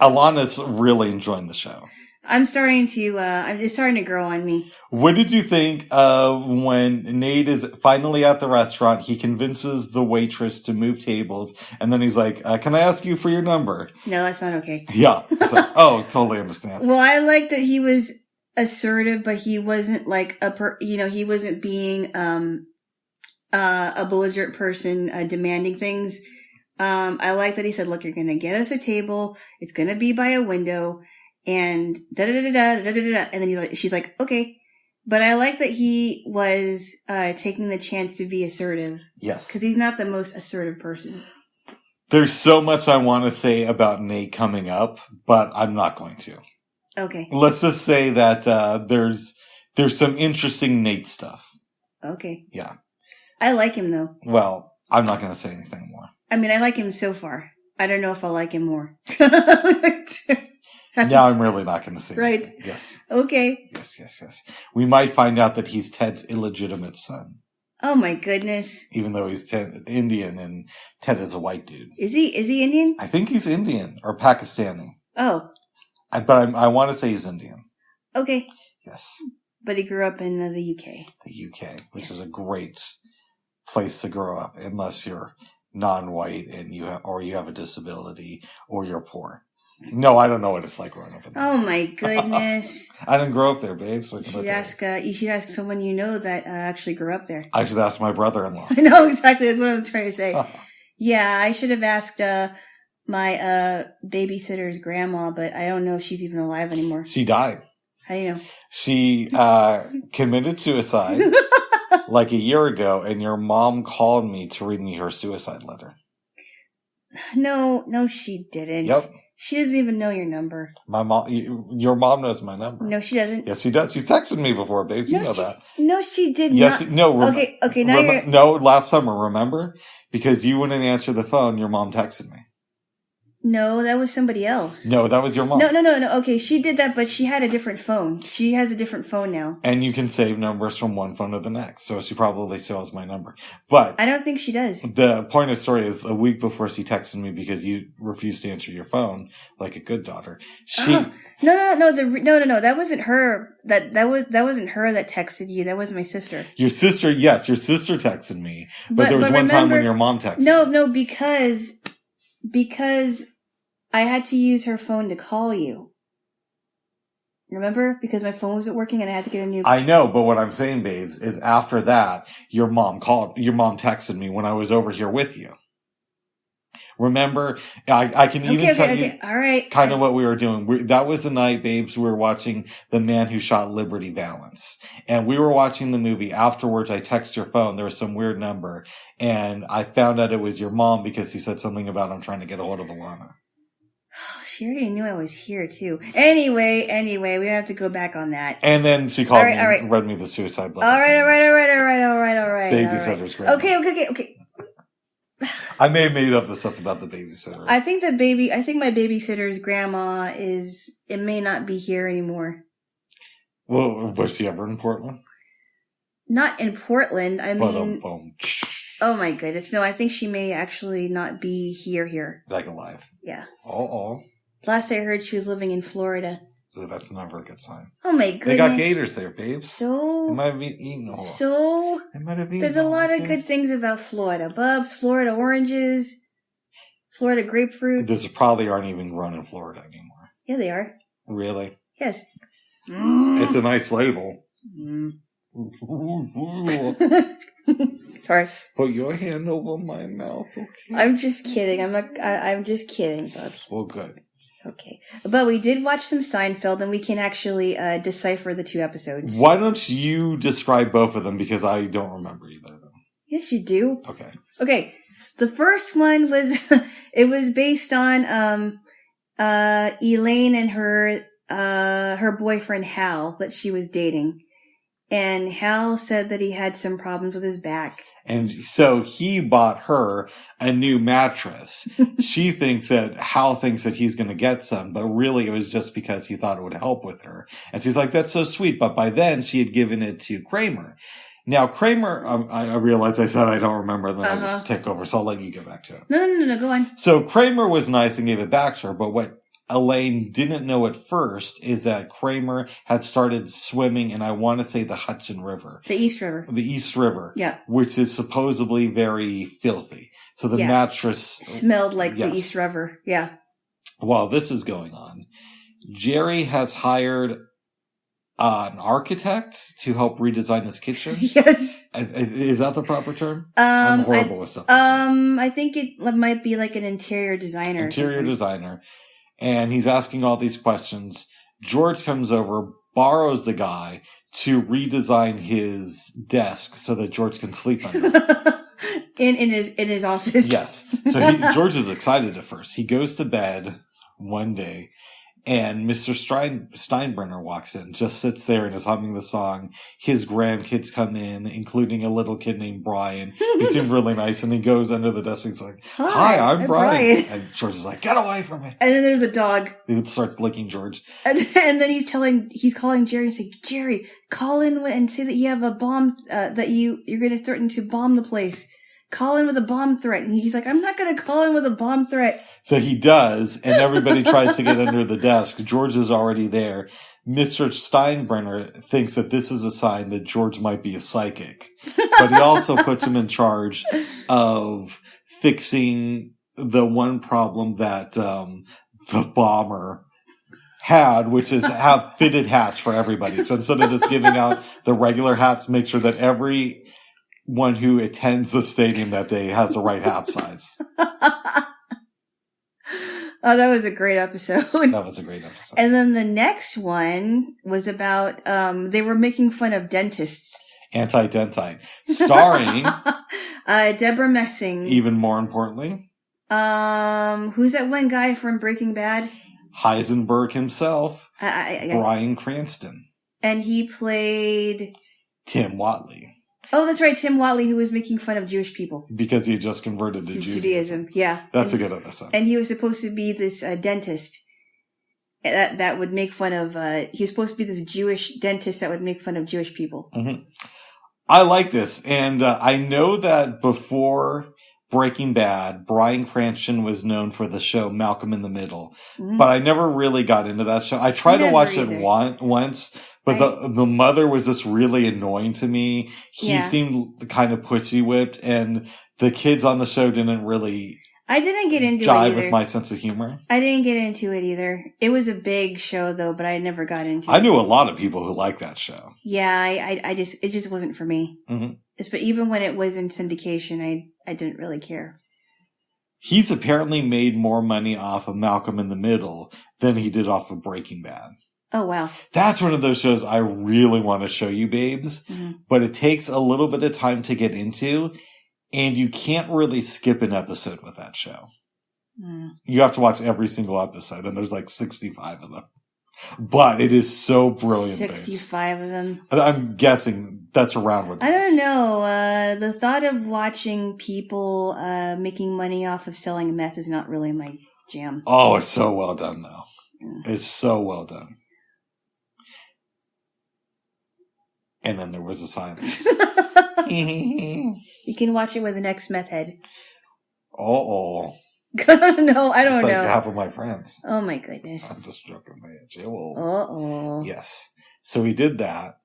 Alana's really enjoying the show. I'm starting to, it's starting to grow on me. What did you think of when Nate is finally at the restaurant? He convinces the waitress to move tables, and then he's like, "Can I ask you for your number?" No, that's not okay. Yeah. Like, totally understand. Well, I like that he was assertive, but he wasn't like he wasn't being, a belligerent person, demanding things. I like that he said, "Look, you're going to get us a table. It's going to be by a window." And da-da-da-da-da-da-da-da. And then she's like, "Okay." But I like that he was, taking the chance to be assertive. Yes. Cause he's not the most assertive person. There's so much I want to say about Nate coming up, but I'm not going to. Okay. Let's just say that, there's some interesting Nate stuff. Okay. Yeah. I like him though. Well, I'm not going to say anything more. I mean, I like him so far. I don't know if I'll like him more. Now I'm really not going to say right. anything. Yes. Okay. Yes. We might find out that he's Ted's illegitimate son. Oh my goodness. Even though he's Indian and Ted is a white dude. Is he Indian? I think he's Indian or Pakistani. Oh. But I want to say he's Indian. Okay. Yes. But he grew up in the UK. The UK, which is a great place to grow up, unless you're non-white and you have a disability or you're poor. No, I don't know what it's like growing up in there. Oh my goodness. I didn't grow up there, babe. So you should ask someone you know that actually grew up there. I should ask my brother-in-law. I know, exactly. That's what I'm trying to say. Yeah, I should have asked my babysitter's grandma, but I don't know if she's even alive anymore. She died. How do you know? She committed suicide like a year ago, and your mom called me to read me her suicide letter. No, she didn't. Yep. She doesn't even know your number. Your mom knows my number. No, she doesn't. Yes, she does. She's texted me before, babes. You know that. No, she did yes, not. No. Okay. Now you're. No, last summer, remember? Because you wouldn't answer the phone, your mom texted me. No, that was somebody else. No, that was your mom. No. Okay, she did that, but she had a different phone. She has a different phone now. And you can save numbers from one phone to the next, so she probably still has my number. But I don't think she does. The point of the story is a week before she texted me because you refused to answer your phone like a good daughter. No. That wasn't her. That wasn't her that texted you. That was my sister. Your sister, yes, your sister texted me. But there was one time when your mom texted me. No, because I had to use her phone to call you. Remember? Because my phone wasn't working and I had to get a new. I know, but what I'm saying, babes, is after that, your mom texted me when I was over here with you. Remember? I can even tell you all right. kind of what we were doing. That was the night, babes, we were watching The Man Who Shot Liberty Valance. And we were watching the movie. Afterwards, I texted your phone. There was some weird number. And I found out it was your mom because he said something about I'm trying to get a hold of Alana. She already knew I was here, too. Anyway, we don't have to go back on that. And then she called me and read me the suicide letter. All right. Babysitter's great. Okay. I may have made up the stuff about the babysitter. I think my babysitter's grandma it may not be here anymore. Well, was she ever in Portland? Not in Portland. I mean, oh my goodness. No, I think she may actually not be here. Like alive. Yeah. Oh. Last I heard, she was living in Florida. Ooh, that's never a good sign. Oh my goodness. They got gators there, babes. So. They might have been eating a whole. So. They might have eaten. There's a lot of good things about Florida. Bubs, Florida oranges, Florida grapefruit. Those probably aren't even grown in Florida anymore. Yeah, they are. Really? Yes. It's a nice label. Sorry. Put your hand over my mouth, okay? I'm just kidding. I'm just kidding, Bubs. Well, good. Okay. But we did watch some Seinfeld, and we can actually decipher the 2 episodes. Why don't you describe both of them, because I don't remember either of them. Yes, you do. Okay. Okay. The first one was, it was based on Elaine and her boyfriend Hal that she was dating. And Hal said that he had some problems with his back. And so he bought her a new mattress. She thinks that Hal thinks that he's going to get some, but really it was just because he thought it would help with her. And she's like, that's so sweet. But by then she had given it to Kramer. Now, Kramer, I realized I said I don't remember, and then I just took over, so I'll let you get back to it. No, go on. So Kramer was nice and gave it back to her, but what Elaine didn't know at first is that Kramer had started swimming in, I want to say, the Hudson River. The East River. The East River. Yeah. Which is supposedly very filthy. So the mattress smelled like the East River. Yeah. While this is going on, Jerry has hired an architect to help redesign his kitchen. Yes. Is that the proper term? I'm horrible with stuff. I think it might be like an interior designer. Designer. And he's asking all these questions. George comes over, borrows the guy to redesign his desk so that George can sleep under it. in his office. Yes. So George is excited at first. He goes to bed one day, and Mr. Steinbrenner walks in, just sits there and is humming the song. His grandkids come in, including a little kid named Brian. He seemed really nice, and he goes under the desk and he's like, Hi, I'm Brian. And George is like, get away from me. And then there's a dog. He starts licking George. And then he's calling Jerry and saying, Jerry, call in and say that you have a bomb, that you're going to threaten to bomb the place. Call in with a bomb threat. And he's like, I'm not going to call in with a bomb threat. So he does, and everybody tries to get under the desk. George is already there. Mr. Steinbrenner thinks that this is a sign that George might be a psychic. But he also puts him in charge of fixing the one problem that the bomber had, which is have fitted hats for everybody. So instead of just giving out the regular hats, make sure that everyone who attends the stadium that day has the right hat size. Oh, that was a great episode. That was a great episode. And then the next one was about, they were making fun of dentists. Anti-Dentite. Starring Deborah Messing. Even more importantly. Who's that one guy from Breaking Bad? Heisenberg himself. Bryan Cranston. And he played Tim Watley. Oh, that's right. Tim Watley, who was making fun of Jewish people. Because he had just converted to Judaism. Yeah. That's a good episode. And he was supposed to be this dentist that would make fun of, he was supposed to be this Jewish dentist that would make fun of Jewish people. Mm-hmm. I like this. And I know that before Breaking Bad, Bryan Cranston was known for the show Malcolm in the Middle. Mm-hmm. But I never really got into that show. I tried to watch it once. But the mother was just really annoying to me. He seemed kind of pussy whipped, and the kids on the show didn't really. I didn't get into jive it either. With my sense of humor. I didn't get into it either. It was a big show though, but I never got into it. I knew a lot of people who liked that show. Yeah, it just wasn't for me. Mm-hmm. But even when it was in syndication, I didn't really care. He's apparently made more money off of Malcolm in the Middle than he did off of Breaking Bad. Oh, wow. That's one of those shows I really want to show you, babes. Mm-hmm. But it takes a little bit of time to get into, and you can't really skip an episode with that show. Mm. You have to watch every single episode, and there's like 65 of them. But it is so brilliant. 65 babes. Of them. I'm guessing that's around what it is. I don't know. The thought of watching people making money off of selling meth is not really my jam. Oh, it's so well done, though. Yeah. It's so well done. And then there was a silence. You can watch it with an ex-meth head. Uh-oh. No, I don't know. Half of my friends. Oh my goodness. I'm just joking. Jaylo. Uh-oh. Yes. So we did that.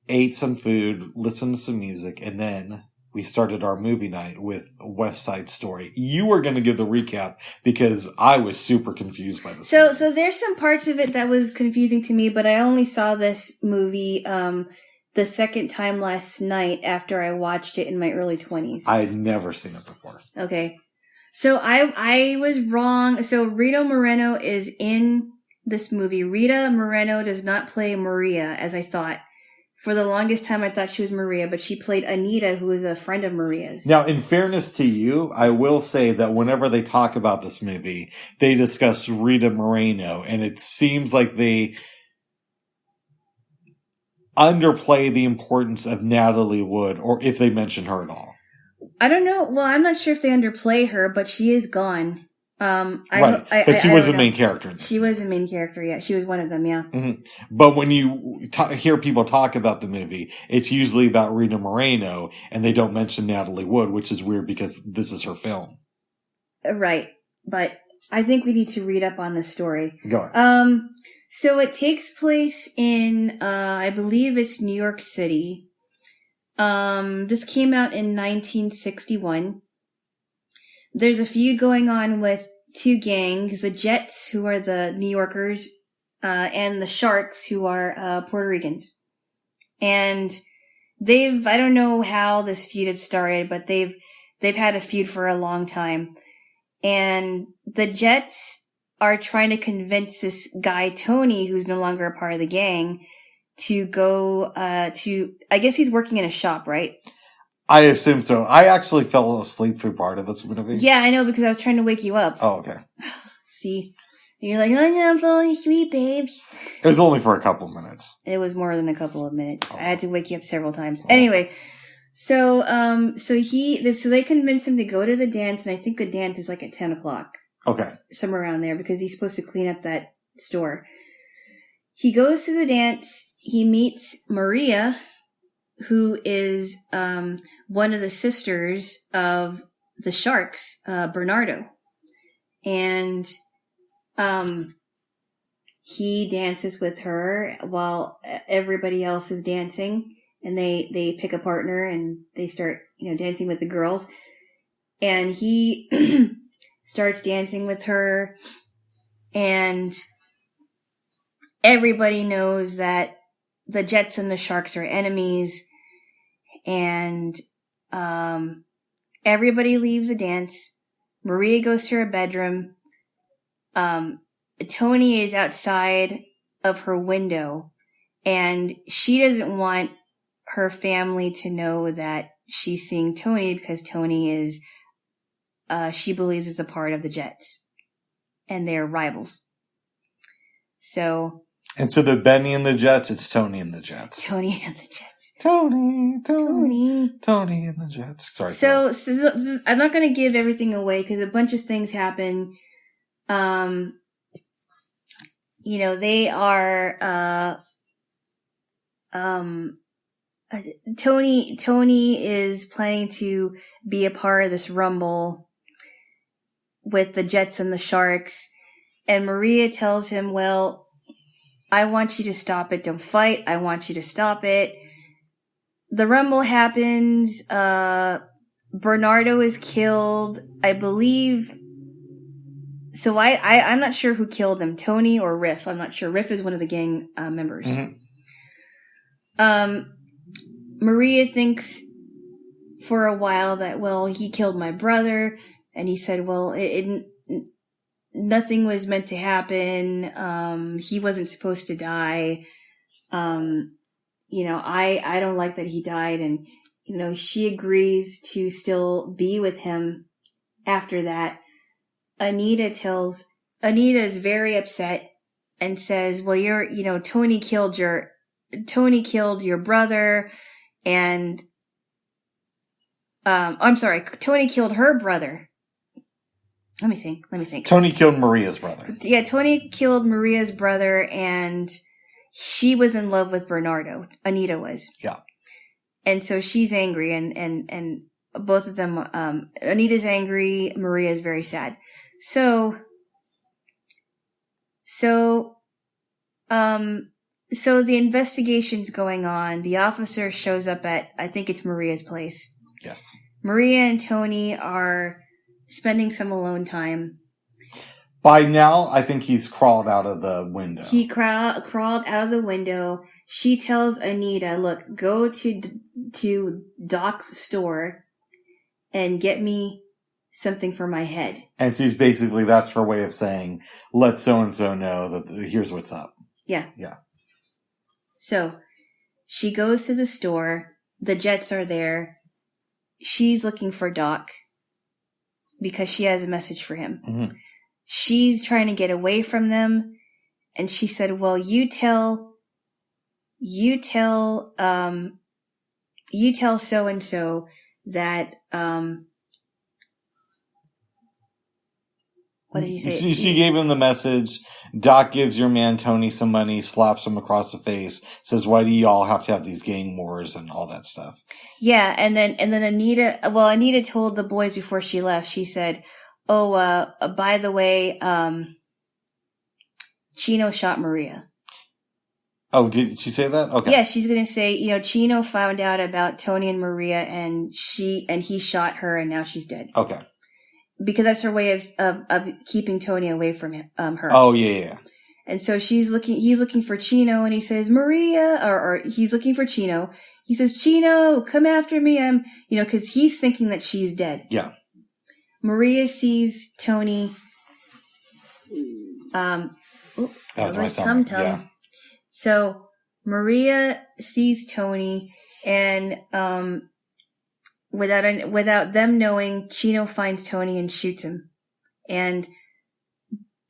Ate some food, listened to some music, and then we started our movie night with West Side Story. You were going to give the recap because I was super confused by this. So there's some parts of it that was confusing to me, but I only saw this movie the second time last night after I watched it in my early 20s. I had never seen it before. Okay. So I was wrong. So Rita Moreno is in this movie. Rita Moreno does not play Maria, as I thought. For the longest time, I thought she was Maria, but she played Anita, who was a friend of Maria's. Now, in fairness to you, I will say that whenever they talk about this movie, they discuss Rita Moreno, and it seems like they underplay the importance of Natalie Wood, or if they mention her at all. I don't know. Well, I'm not sure if they underplay her, but she is gone. But she was the main character in this. She was the main character, yeah. She was one of them, yeah. Mm-hmm. But when you hear people talk about the movie, it's usually about Rita Moreno, and they don't mention Natalie Wood, which is weird because this is her film. Right. But I think we need to read up on this story. Go ahead. So it takes place in, I believe it's New York City. This came out in 1961. There's a feud going on with two gangs, the Jets, who are the New Yorkers, and the Sharks, who are Puerto Ricans. And I don't know how this feud had started, but they've had a feud for a long time. And the Jets are trying to convince this guy, Tony, who's no longer a part of the gang, to go I guess he's working in a shop, right? I assume so. I actually fell asleep through part of this movie. Yeah, I know, because I was trying to wake you up. Oh, okay. See? You're like, oh, yeah, I'm falling asleep, babe. It was only for a couple minutes. It was more than a couple of minutes. Oh. I had to wake you up several times. Oh. Anyway, so they convince him to go to the dance, and I think the dance is like at 10 o'clock. Okay. Somewhere around there, because he's supposed to clean up that store. He goes to the dance. He meets Maria, who is one of the sisters of the Sharks, Bernardo. And he dances with her while everybody else is dancing. And they pick a partner and they start, dancing with the girls. And he starts dancing with her. And everybody knows that the Jets and the Sharks are enemies, and everybody leaves the dance. Maria goes to her bedroom. Tony is outside of her window, and she doesn't want her family to know that she's seeing Tony, because Tony is, she believes, is a part of the Jets, and they're rivals. So... Instead of Benny and the Jets, it's Tony and the Jets. Tony and the Jets. Tony and the Jets. Sorry. So I'm not going to give everything away because a bunch of things happen. They are, Tony is planning to be a part of this rumble with the Jets and the Sharks. And Maria tells him, well, I want you to stop it. Don't fight. I want you to stop it. The rumble happens. Bernardo is killed, I believe. So I'm not sure who killed him, Tony or Riff. I'm not sure. Riff is one of the gang members. Mm-hmm. Maria thinks for a while that, well, he killed my brother. And he said, well, nothing was meant to happen. He wasn't supposed to die. I don't like that he died. And, she agrees to still be with him after that. Anita is very upset and says, well, Tony killed your brother. And, I'm sorry, Tony killed her brother. Let me think. Tony killed Maria's brother. Yeah, Tony killed Maria's brother, and she was in love with Bernardo. Anita was. Yeah. And so she's angry, and both of them, Anita's angry, Maria's very sad. So the investigation's going on. The officer shows up at, I think it's Maria's place. Yes. Maria and Tony are spending some alone time. By now, I think he's crawled out of the window. He crawled out of the window. She tells Anita, look, go to Doc's store and get me something for my head. And she's basically, that's her way of saying, let so-and-so know that here's what's up. Yeah. Yeah. So she goes to the store. The Jets are there. She's looking for Doc because she has a message for him. Mm-hmm. She's trying to get away from them. And she said, well, you tell so-and-so that, what did you say? She gave him the message. Doc gives your man Tony some money, slaps him across the face, says, why do y'all have to have these gang wars and all that stuff? Yeah. And then Anita told the boys before she left, she said, oh, by the way, Chino shot Maria. Oh, did she say that? Okay. Yeah, she's going to say, Chino found out about Tony and Maria and he shot her and now she's dead. Okay. Because that's her way of keeping Tony away from him, her. Oh, yeah. And so he's looking for Chino and he says, Maria, or he's looking for Chino. He says, Chino, come after me. Cause he's thinking that she's dead. Yeah. Maria sees Tony. That was my tum. Yeah. So Maria sees Tony and, without them knowing, Chino finds Tony and shoots him. And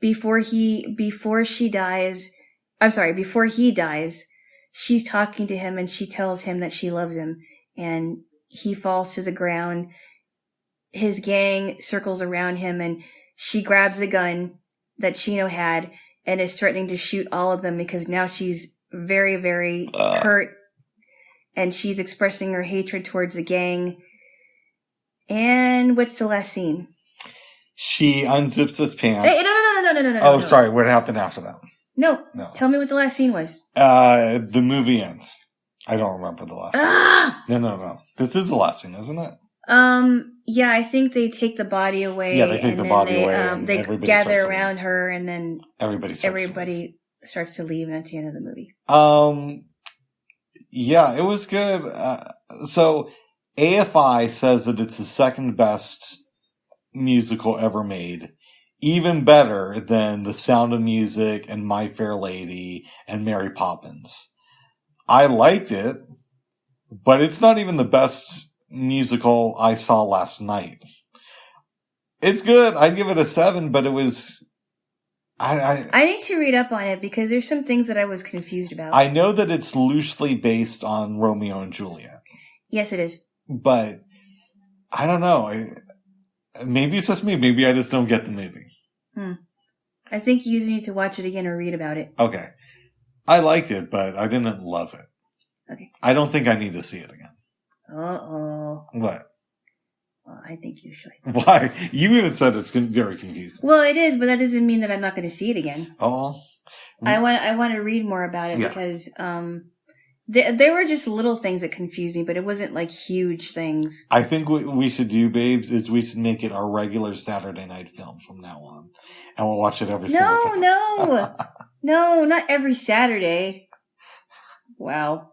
before he dies, she's talking to him and she tells him that she loves him and he falls to the ground. His gang circles around him and she grabs the gun that Chino had and is threatening to shoot all of them because now she's very, very hurt and she's expressing her hatred towards the gang. And what's the last scene? She unzips his pants. Hey, no. Oh, sorry. What happened after that? No. Tell me what the last scene was. The movie ends. I don't remember the last scene. No. This is the last scene, isn't it? Yeah, I think they take the body away. Yeah, they take the body away. They gather around her and then everybody starts to leave and that's the end of the movie. Yeah, it was good. So AFI says that it's the second best musical ever made. Even better than The Sound of Music and My Fair Lady and Mary Poppins. I liked it, but it's not even the best musical I saw last night. It's good. I'd give it a 7, but it was... I need to read up on it because there's some things that I was confused about. I know that it's loosely based on Romeo and Juliet. Yes, it is. But I don't know. Maybe it's just me. Maybe I just don't get the movie. I think you need to watch it again or read about it. Okay. I liked it, but I didn't love it. Okay. I don't think I need to see it again. Uh-oh. What? Well, I think you should. Why? You even said it's very confusing. Well, it is, but that doesn't mean that I'm not going to see it again. Oh. I want to read more about it because there were just little things that confused me, but it wasn't like huge things. I think what we should do, babes, is we should make it our regular Saturday night film from now on. And we'll watch it every single Saturday. No, not every Saturday. Wow.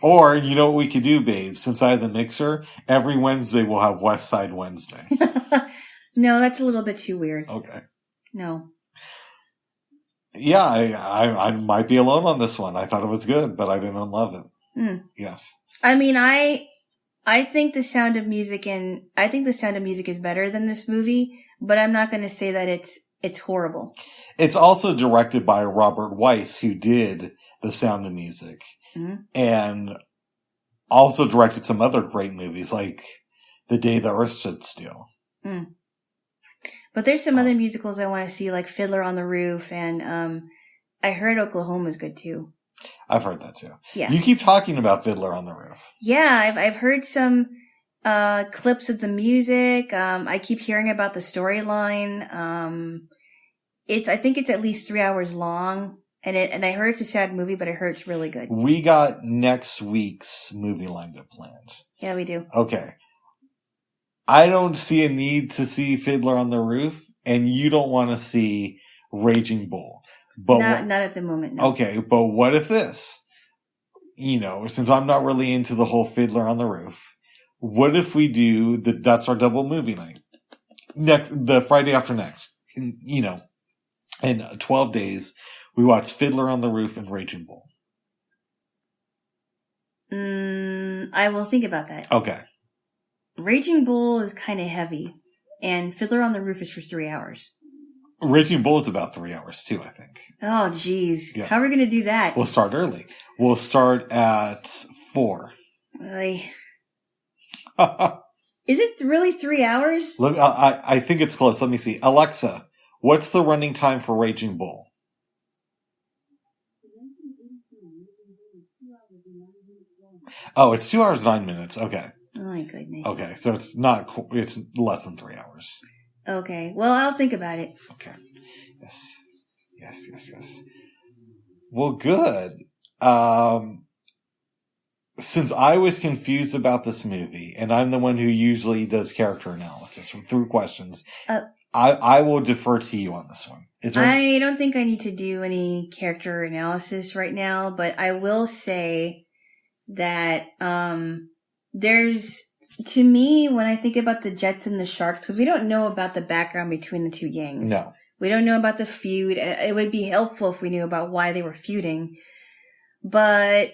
Or, you know what we could do, babe? Since I have the mixer, every Wednesday we'll have West Side Wednesday. No, that's a little bit too weird. Okay. No. Yeah, I might be alone on this one. I thought it was good, but I didn't love it. Yes. I mean, I think The Sound of Music is better than this movie, but I'm not going to say that it's horrible. It's also directed by Robert Weiss, who did The Sound of Music. Mm-hmm. And also directed some other great movies like The Day the Earth Stood Still. But there's some other musicals I want to see, like Fiddler on the Roof, and I heard Oklahoma's good too. I've heard that too. Yeah. You keep talking about Fiddler on the Roof. Yeah, I've heard some clips of the music. I keep hearing about the storyline. I think it's at least 3 hours long. And I heard it's a sad movie, but I heard it's really good. We got next week's movie lined up planned. Yeah, we do. Okay. I don't see a need to see Fiddler on the Roof, and you don't want to see Raging Bull. But not at the moment, no. Okay, but what if this? Since I'm not really into the whole Fiddler on the Roof, what if we do that's our double movie night? The Friday after next. You know, in 12 days, we watch Fiddler on the Roof and Raging Bull. I will think about that. Okay. Raging Bull is kind of heavy, and Fiddler on the Roof is for 3 hours. Raging Bull is about 3 hours too, I think. Oh, geez. Yeah. How are we going to do that? We'll start early. We'll start at 4. Really? Is it really 3 hours? I think it's close. Let me see. Alexa, what's the running time for Raging Bull? Oh, it's 2 hours, 9 minutes. Okay. Oh my goodness. Okay. So it's less than 3 hours. Okay. Well, I'll think about it. Okay. Yes. Well, good. Since I was confused about this movie, and I'm the one who usually does character analysis through questions, I will defer to you on this one. I don't think I need to do any character analysis right now, but I will say that to me, when I think about the Jets and the Sharks, because we don't know about the background between the two gangs. No. We don't know about the feud. It would be helpful if we knew about why they were feuding. But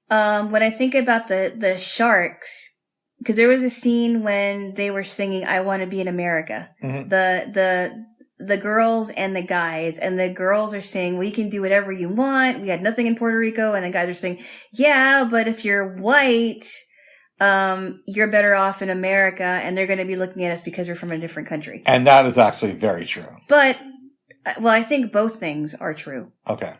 when I think about the Sharks, because there was a scene when they were singing "I Want to Be in America," mm-hmm. the girls and the guys, and the girls are saying, "We can do whatever you want. We had nothing in Puerto Rico," and the guys are saying, "Yeah, but if you're white, you're better off in America," and they're going to be looking at us because we're from a different country. And that is actually very true. But, well, I think both things are true. Okay.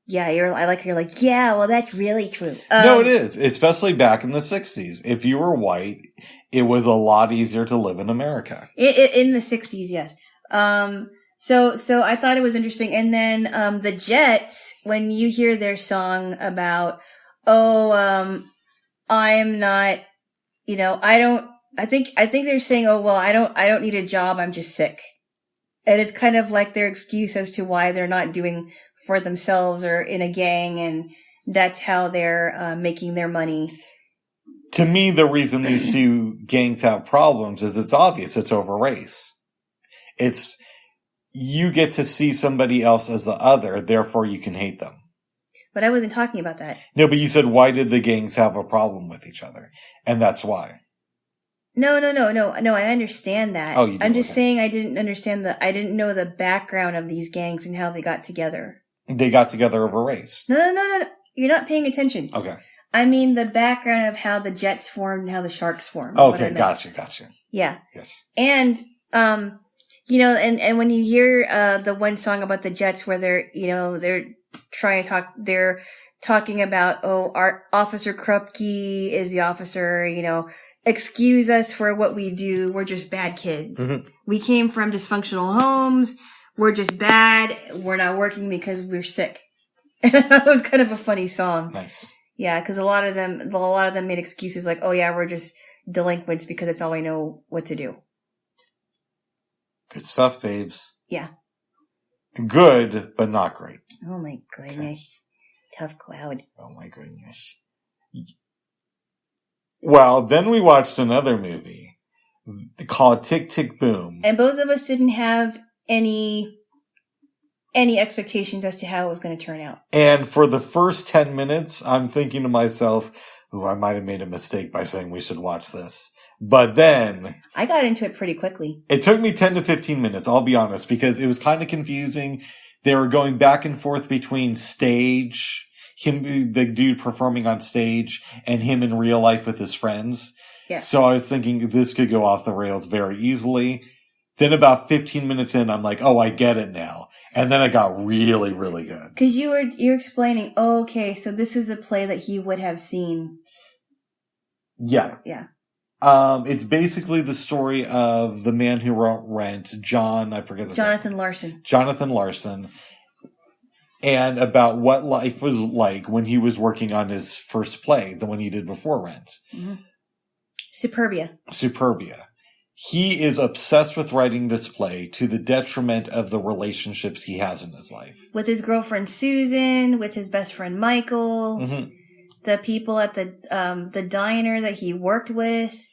Yeah, you're like, yeah, well, that's really true. No, it is. Especially back in the 60s. If you were white, it was a lot easier to live in America. In the 60s, yes. So I thought it was interesting. And then, the Jets, when you hear their song about, I'm not, I think they're saying, oh, well, I don't need a job. I'm just sick. And it's kind of like their excuse as to why they're not doing for themselves or in a gang. And that's how they're, making their money. To me, the reason these two gangs have problems is it's obvious. It's over race. You get to see somebody else as the other, therefore you can hate them. But I wasn't talking about that. No, but you said, why did the gangs have a problem with each other? And that's why. No, I understand that. Oh, you do? I'm just saying I didn't know the background of these gangs and how they got together. They got together over race. No. You're not paying attention. Okay. I mean the background of how the Jets formed and how the Sharks formed. Okay, gotcha. Yeah. Yes. And, and when you hear, the one song about the Jets where they're trying to talk, they're talking about, our Officer Krupke is the officer, excuse us for what we do. We're just bad kids. Mm-hmm. We came from dysfunctional homes. We're just bad. We're not working because we're sick. And I thought it was kind of a funny song. Nice. Yeah, because a lot of them made excuses like, oh yeah, we're just delinquents because that's all we know what to do. Good stuff, babes. Yeah. Good, but not great. Oh my goodness. Okay. Tough crowd. Oh my goodness. Well, then we watched another movie called Tick, Tick, Boom. And both of us didn't have any expectations as to how it was going to turn out. And for the first 10 minutes, I'm thinking to myself, I might have made a mistake by saying we should watch this. But then I got into it pretty quickly. It took me 10 to 15 minutes, I'll be honest, because it was kind of confusing. They were going back and forth between stage, him, the dude performing on stage, and him in real life with his friends. Yeah. So I was thinking this could go off the rails very easily. Then about 15 minutes in, I'm like, I get it now. And then it got really, really good. Because you're explaining, okay, so this is a play that he would have seen. Yeah. Yeah. It's basically the story of the man who wrote Rent, Jonathan Larson. And about what life was like when he was working on his first play, the one he did before Rent. Mm-hmm. Superbia. He is obsessed with writing this play to the detriment of the relationships he has in his life. With his girlfriend Susan, with his best friend Michael. Mm-hmm. the people at the diner that he worked with.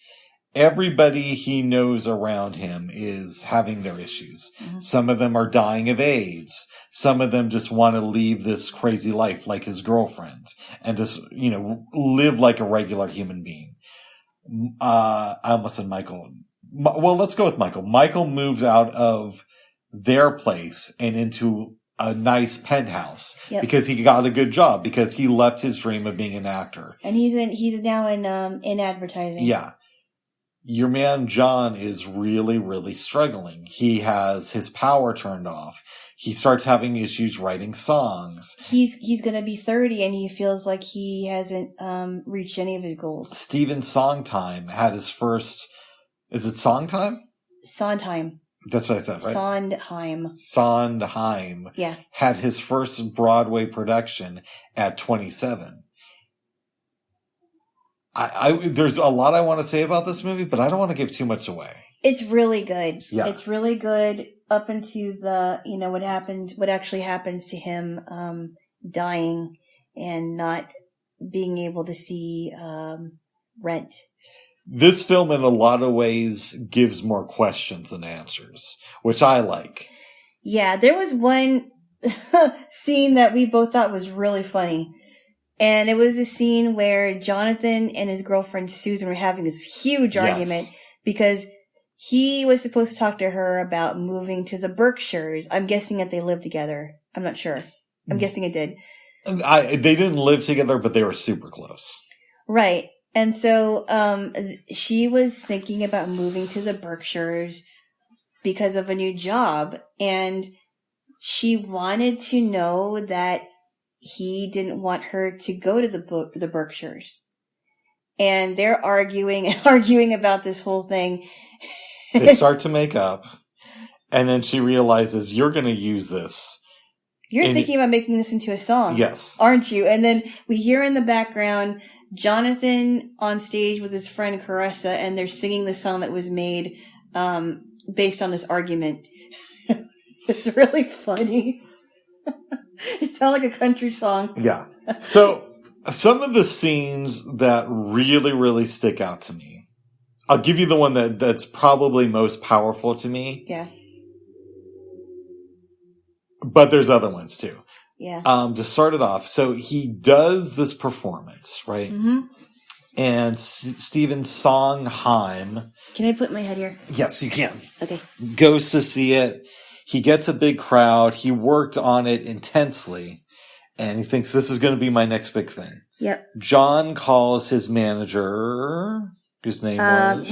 Everybody he knows around him is having their issues. Mm-hmm. Some of them are dying of AIDS. Some of them just want to leave this crazy life like his girlfriend and just, live like a regular human being. I almost said Michael. Well, let's go with Michael. Michael moves out of their place and into a nice penthouse because he got a good job, because he left his dream of being an actor. And he's now in advertising. Yeah. Your man John is really, really struggling. He has his power turned off. He starts having issues writing songs. He's going to be 30 and he feels like he hasn't reached any of his goals. Steven Sondheim had his first... Is it Sondheim? Sondheim. That's what I said, right? Sondheim. Yeah. Had his first Broadway production at 27. There's a lot I want to say about this movie, but I don't want to give too much away. It's really good. Yeah. It's really good up into the, what actually happens to him, dying and not being able to see, Rent. This film in a lot of ways gives more questions than answers, which I like. Yeah, there was one scene that we both thought was really funny. And it was a scene where Jonathan and his girlfriend Susan were having this huge argument because he was supposed to talk to her about moving to the Berkshires. I'm guessing that they lived together. I'm not sure. I'm guessing it did. They didn't live together, but they were super close. Right. And so she was thinking about moving to the Berkshires because of a new job. And she wanted to know that he didn't want her to go to the Berkshires. And they're arguing about this whole thing. They start to make up. And then she realizes, you're going to use this. You're thinking about making this into a song. Yes. Aren't you? And then we hear in the background Jonathan on stage with his friend Caressa, and they're singing the song that was made based on this argument. It's really funny. It sounds like a country song. Yeah. So some of the scenes that really, really stick out to me. I'll give you the one that's probably most powerful to me. Yeah. But there's other ones too. Yeah. To start it off, so he does this performance, right? Mm-hmm. And Steven Sondheim. Can I put my head here? Yes, you can. Okay. Goes to see it. He gets a big crowd. He worked on it intensely. And he thinks, this is going to be my next big thing. Yep. John calls his manager, whose name was?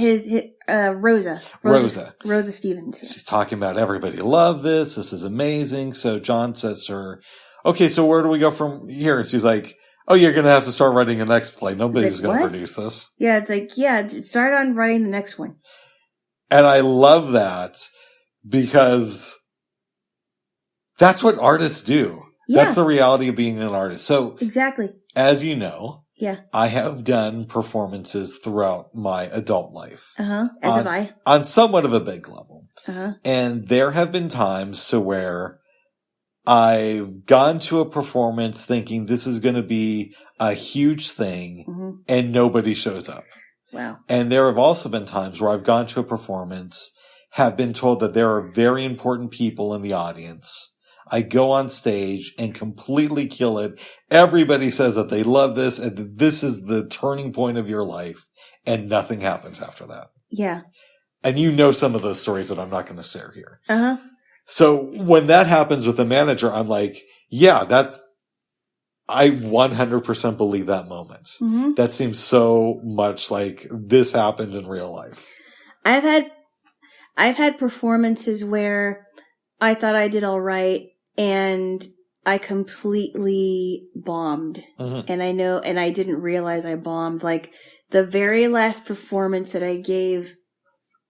Rosa. Rosa Stevens. Yeah. She's talking about everybody love this. This is amazing. So John says to her, okay, so where do we go from here? And she's like, oh, you're going to have to start writing the next play. Nobody's going to produce this. Yeah, it's like, start on writing the next one. And I love that because that's what artists do. Yeah. That's the reality of being an artist. So exactly. As you know, yeah, I have done performances throughout my adult life. As have I. On somewhat of a big level. And there have been times to where I've gone to a performance thinking this is going to be a huge thing and nobody shows up. Wow. And there have also been times where I've gone to a performance, have been told that there are very important people in the audience. I go on stage and completely kill it. Everybody says that they love this and that this is the turning point of your life, and nothing happens after that. Yeah. And you know some of those stories that I'm not going to share here. So when that happens with a manager, I'm like, yeah, I 100% believe that moment. That seems so much like this happened in real life. I've had performances where I thought I did all right and I completely bombed. And I didn't realize I bombed. Like the very last performance that I gave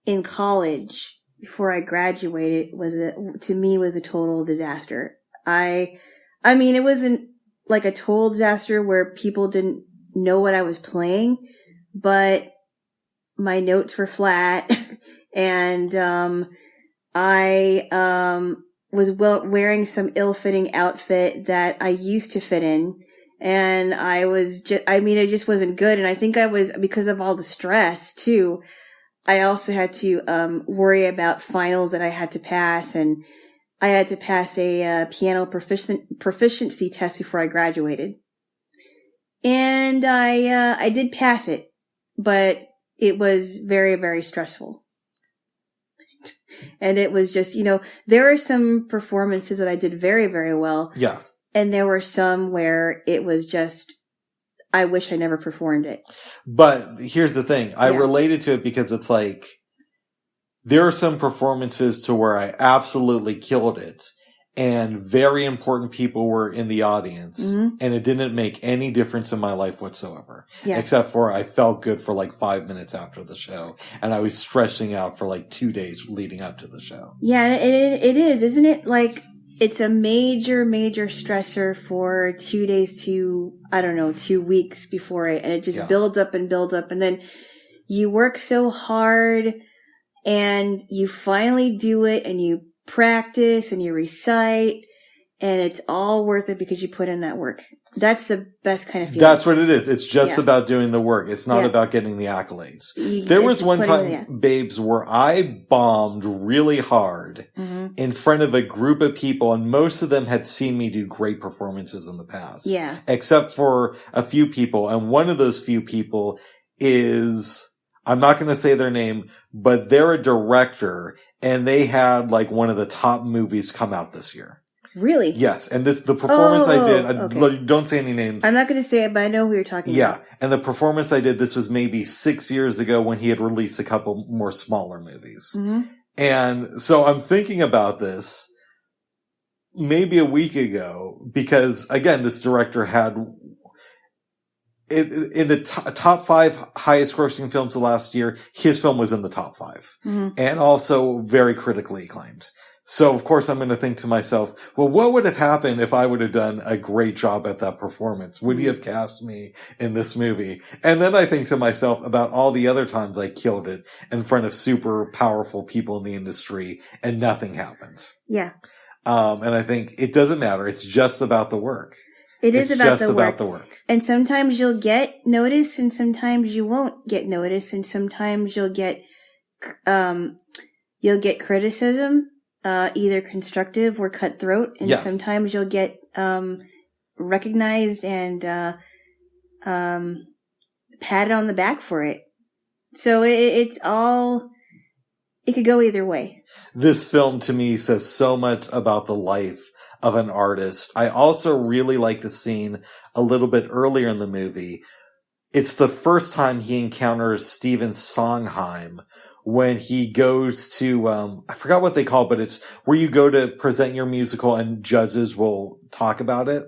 in college before I graduated was a total disaster. I mean, it wasn't like a total disaster where people didn't know what I was playing, but my notes were flat and, I, was wearing some ill-fitting outfit that I used to fit in. And it just wasn't good. And I think because of all the stress too, I also had to, worry about finals that I had to pass, and I had to pass a piano proficiency test before I graduated. And I did pass it, but it was very, very stressful. And it was just, there are some performances that I did very, very well. Yeah. And there were some where it was just, I wish I never performed it. But here's the thing. I related to it because it's like, there are some performances to where I absolutely killed it, and very important people were in the audience, and it didn't make any difference in my life whatsoever. Yeah. Except for I felt good for like 5 minutes after the show, and I was stressing out for like 2 days leading up to the show. Yeah, it is, isn't it? Like, it's a major, major stressor for 2 days to, 2 weeks before it, and it just builds up, and then you work so hard, and you finally do it, and you practice, and you recite, and it's all worth it because you put in that work. That's the best kind of feeling. That's what it is. It's just about doing the work. It's not about getting the accolades. There was one time, Babes, where I bombed really hard in front of a group of people, and most of them had seen me do great performances in the past. Yeah. Except for a few people, and one of those few people is, I'm not going to say their name, but they're a director, and they had like one of the top movies come out this year. Really? Yes. And the performance I did, okay. Don't say any names. I'm not going to say it, but I know who you're talking about. Yeah. And the performance I did, this was maybe 6 years ago when he had released a couple more smaller movies. And so I'm thinking about this maybe a week ago, because again, this director had in the top 5 highest grossing films of last year, his film was in the top 5 and also very critically acclaimed. So of course I'm going to think to myself, well, what would have happened if I would have done a great job at that performance? Would he have cast me in this movie? And then I think to myself about all the other times I killed it in front of super powerful people in the industry and nothing happened. Yeah. And I think it doesn't matter. It's just about the work. It's about the work. And sometimes you'll get noticed, and sometimes you won't get noticed, and sometimes you'll get criticism, either constructive or cutthroat, and sometimes you'll get recognized and patted on the back for it. So it could go either way. This film to me says so much about the life of an artist. I also really like the scene a little bit earlier in the movie. It's the first time he encounters Stephen Sondheim when he goes to, I forgot what they call it, but it's where you go to present your musical and judges will talk about it.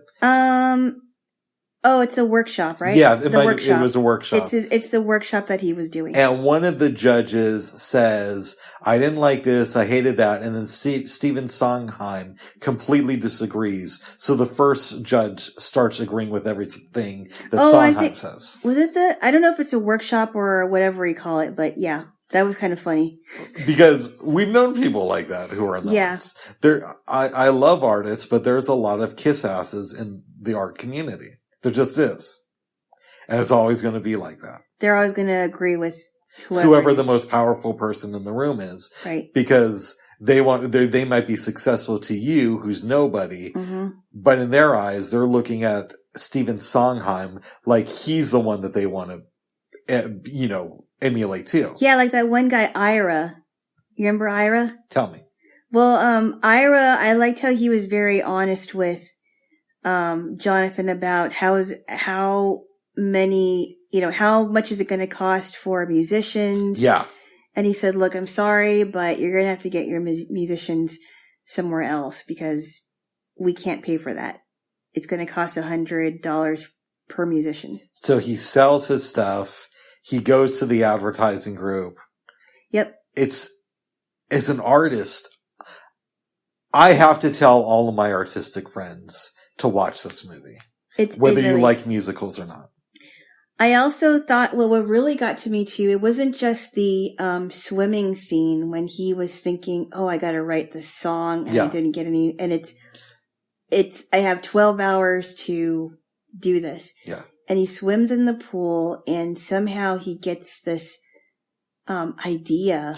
Oh, it's a workshop, right? Yeah, it was a workshop. It's the workshop that he was doing. And one of the judges says, I didn't like this, I hated that. And then Stephen Sondheim completely disagrees. So the first judge starts agreeing with everything that Sondheim says. Was it I don't know if it's a workshop or whatever you call it, but yeah. That was kind of funny. Because we've known people like that who are in the arts. I love artists, but there's a lot of kiss asses in the art community. There just is. And it's always going to be like that. They're always going to agree with whoever the most powerful person in the room is. Right. Because they might be successful to you, who's nobody, but in their eyes, they're looking at Stephen Sondheim like he's the one that they want to, emulate too. Yeah, like that one guy, Ira. You remember Ira? Tell me. Well, Ira, I liked how he was very honest with Jonathan about how much is it going to cost for musicians? Yeah. And he said, look, I'm sorry, but you're going to have to get your musicians somewhere else because we can't pay for that. It's going to cost $100 per musician. So he sells his stuff. He goes to the advertising group. Yep. As an artist, I have to tell all of my artistic friends to watch this movie. Whether you like musicals or not. I also thought, what really got to me too, it wasn't just the swimming scene when he was thinking, I got to write this song and I didn't get any, and it's, I have 12 hours to do this. Yeah. And he swims in the pool, and somehow he gets this idea.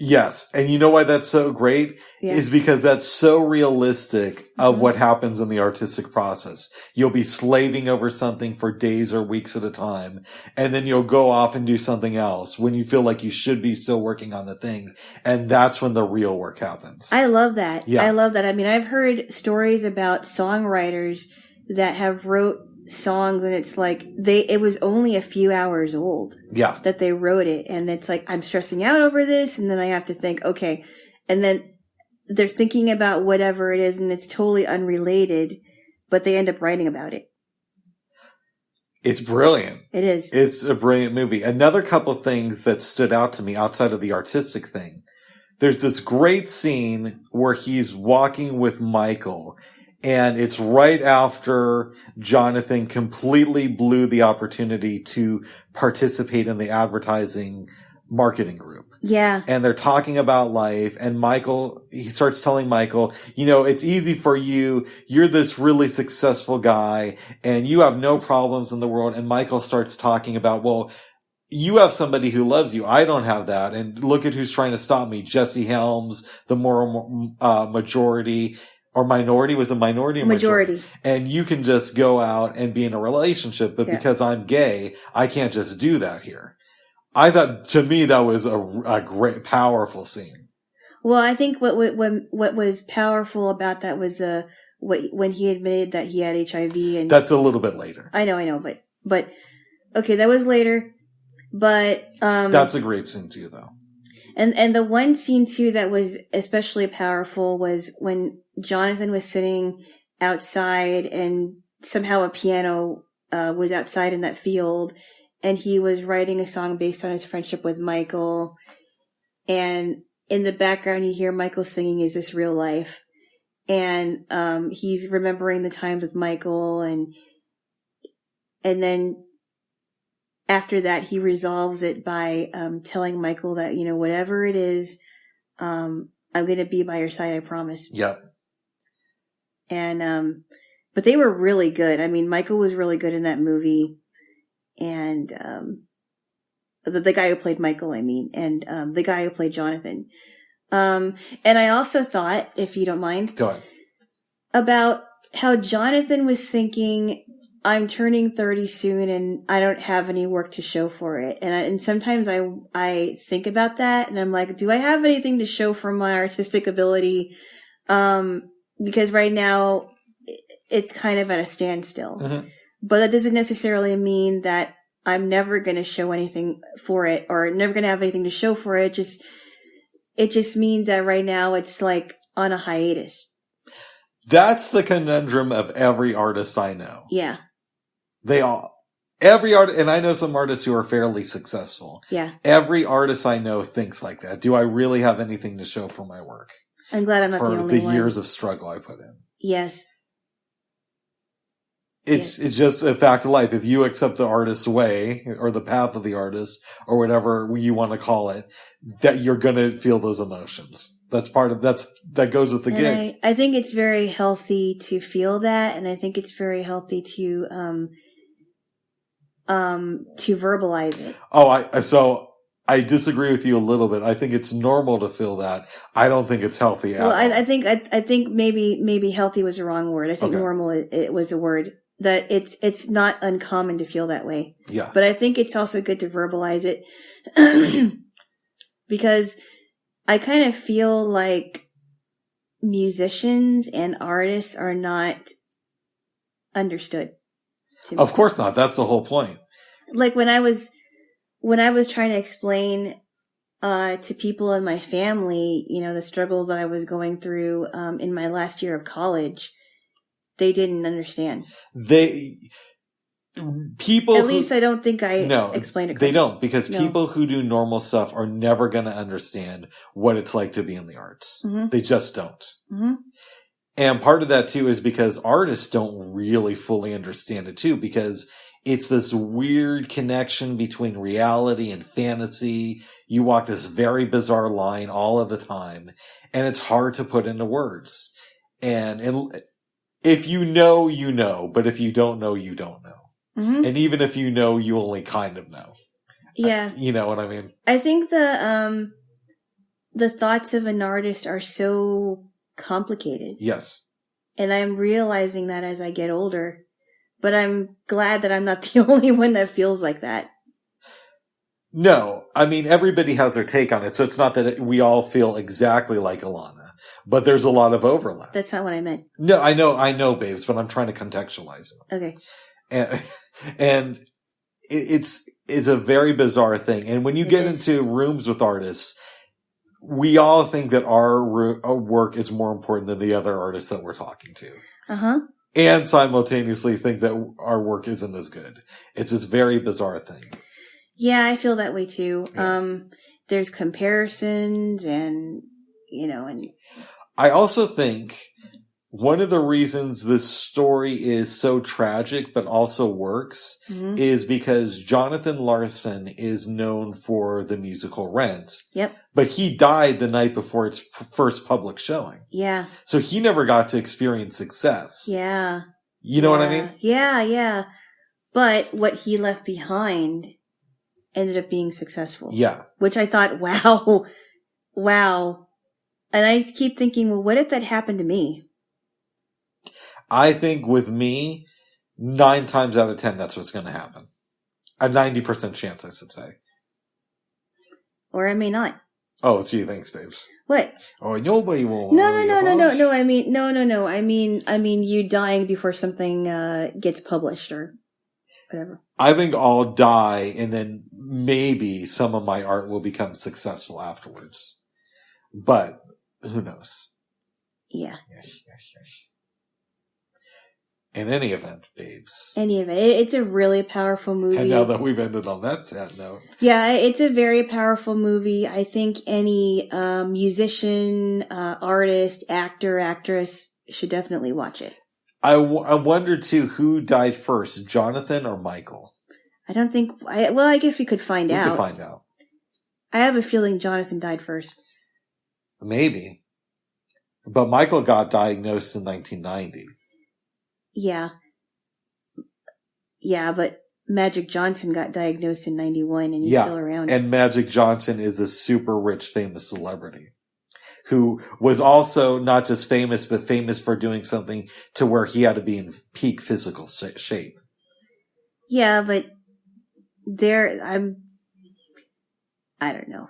Yes. And you know why that's so great? Yeah. Is because that's so realistic of what happens in the artistic process. You'll be slaving over something for days or weeks at a time, and then you'll go off and do something else when you feel like you should be still working on the thing. And that's when the real work happens. I love that. Yeah. I love that. I mean, I've heard stories about songwriters that have wrote songs, and it's like it was only a few hours old. Yeah. That they wrote it, and it's like, I'm stressing out over this, and then I have to think, okay, and then they're thinking about whatever it is, and it's totally unrelated, but they end up writing about it. It's brilliant. It is. It's a brilliant movie. Another couple of things that stood out to me outside of the artistic thing. There's this great scene where he's walking with Michael, and it's right after Jonathan completely blew the opportunity to participate in the advertising marketing group. Yeah. And they're talking about life, and he starts telling Michael, it's easy for you. You're this really successful guy, and you have no problems in the world. And Michael starts talking about, well, you have somebody who loves you. I don't have that. And look at who's trying to stop me. Jesse Helms, the moral majority. Or minority, was a minority or majority? And you can just go out and be in a relationship, but because I'm gay, I can't just do that here. I thought, to me, that was a great, powerful scene. Well, I think what was powerful about that was when he admitted that he had HIV, and that's a little bit later. I know, but okay, that was later. But that's a great scene too, though. And the one scene too that was especially powerful was when Jonathan was sitting outside, and somehow a piano was outside in that field, and he was writing a song based on his friendship with Michael. And in the background, you hear Michael singing "Is This Real Life?" And he's remembering the times with Michael, and then after that, he resolves it by telling Michael that, whatever it is, I'm going to be by your side, I promise. Yep. And but they were really good. I mean, Michael was really good in that movie, and the guy who played Michael, and the guy who played Jonathan. And I also thought, if you don't mind, go ahead, about how Jonathan was thinking, I'm turning 30 soon, and I don't have any work to show for it. And sometimes I think about that, and I'm like, do I have anything to show for my artistic ability? Because right now it's kind of at a standstill. Mm-hmm. But that doesn't necessarily mean that I'm never going to show anything for it, or never going to have anything to show for it. It just means that right now it's like on a hiatus. That's the conundrum of every artist I know. Yeah. Every artist, and I know some artists who are fairly successful. Yeah. Every artist I know thinks like that. Do I really have anything to show for my work? I'm glad I'm not the only one. For the years of struggle I put in. Yes. It's just a fact of life. If you accept the artist's way, or the path of the artist, or whatever you want to call it, that you're going to feel those emotions. That goes with the gig. I think it's very healthy to feel that, and I think it's very healthy to verbalize it. So I disagree with you a little bit. I think it's normal to feel that. I don't think it's healthy at all. I think maybe healthy was the wrong word. I think normal it was a word. That it's not uncommon to feel that way. Yeah. But I think it's also good to verbalize it because I kind of feel like musicians and artists are not understood. Of course not. That's the whole point. Like when I was trying to explain to people in my family, the struggles that I was going through in my last year of college, they didn't understand. At least I don't think I explained it correctly. They don't, because people who do normal stuff are never going to understand what it's like to be in the arts. Mm-hmm. They just don't. Mm-hmm. And part of that too is because artists don't really fully understand it too, because it's this weird connection between reality and fantasy. You walk this very bizarre line all of the time, and it's hard to put into words. And if you know, you know. But if you don't know, you don't know. Mm-hmm. And even if you know, you only kind of know. Yeah. You know what I mean? I think the thoughts of an artist are so complicated. Yes. And I'm realizing that as I get older. But I'm glad that I'm not the only one that feels like that. No, I mean, everybody has their take on it, so it's not that we all feel exactly like Alana, but there's a lot of overlap. That's not what I meant. No, I know, babes, but I'm trying to contextualize it. Okay. And it's a very bizarre thing. And when you get into rooms with artists, we all think that our work is more important than the other artists that we're talking to. Uh-huh. And simultaneously think that our work isn't as good. It's this very bizarre thing. Yeah, I feel that way too. Yeah. There's comparisons and, and I also think one of the reasons this story is so tragic but also works is because Jonathan Larson is known for the musical Rent. Yep. But he died the night before its first public showing. Yeah. So he never got to experience success. Yeah. You know what I mean? Yeah. But what he left behind ended up being successful. Yeah. Which I thought, wow. And I keep thinking, well, what if that happened to me? I think with me, 9 times out of 10, that's what's going to happen. A 90% chance, I should say. Or I may not. Oh, gee, thanks, babes. What? Oh, nobody will. No. I mean, no. I mean, you dying before something gets published or whatever. I think I'll die, and then maybe some of my art will become successful afterwards. But who knows? Yeah. Yes. In any event, babes. It's a really powerful movie. And now that we've ended on that sad note. Yeah, it's a very powerful movie. I think any musician, artist, actor, actress should definitely watch it. I wonder, too, who died first, Jonathan or Michael? I don't think... I guess we could find out. We could find out. I have a feeling Jonathan died first. Maybe. But Michael got diagnosed in 1990. Yeah, but Magic Johnson got diagnosed in 91 and he's still around. And Magic Johnson is a super rich, famous celebrity who was also not just famous, but famous for doing something to where he had to be in peak physical shape. Yeah, but I don't know.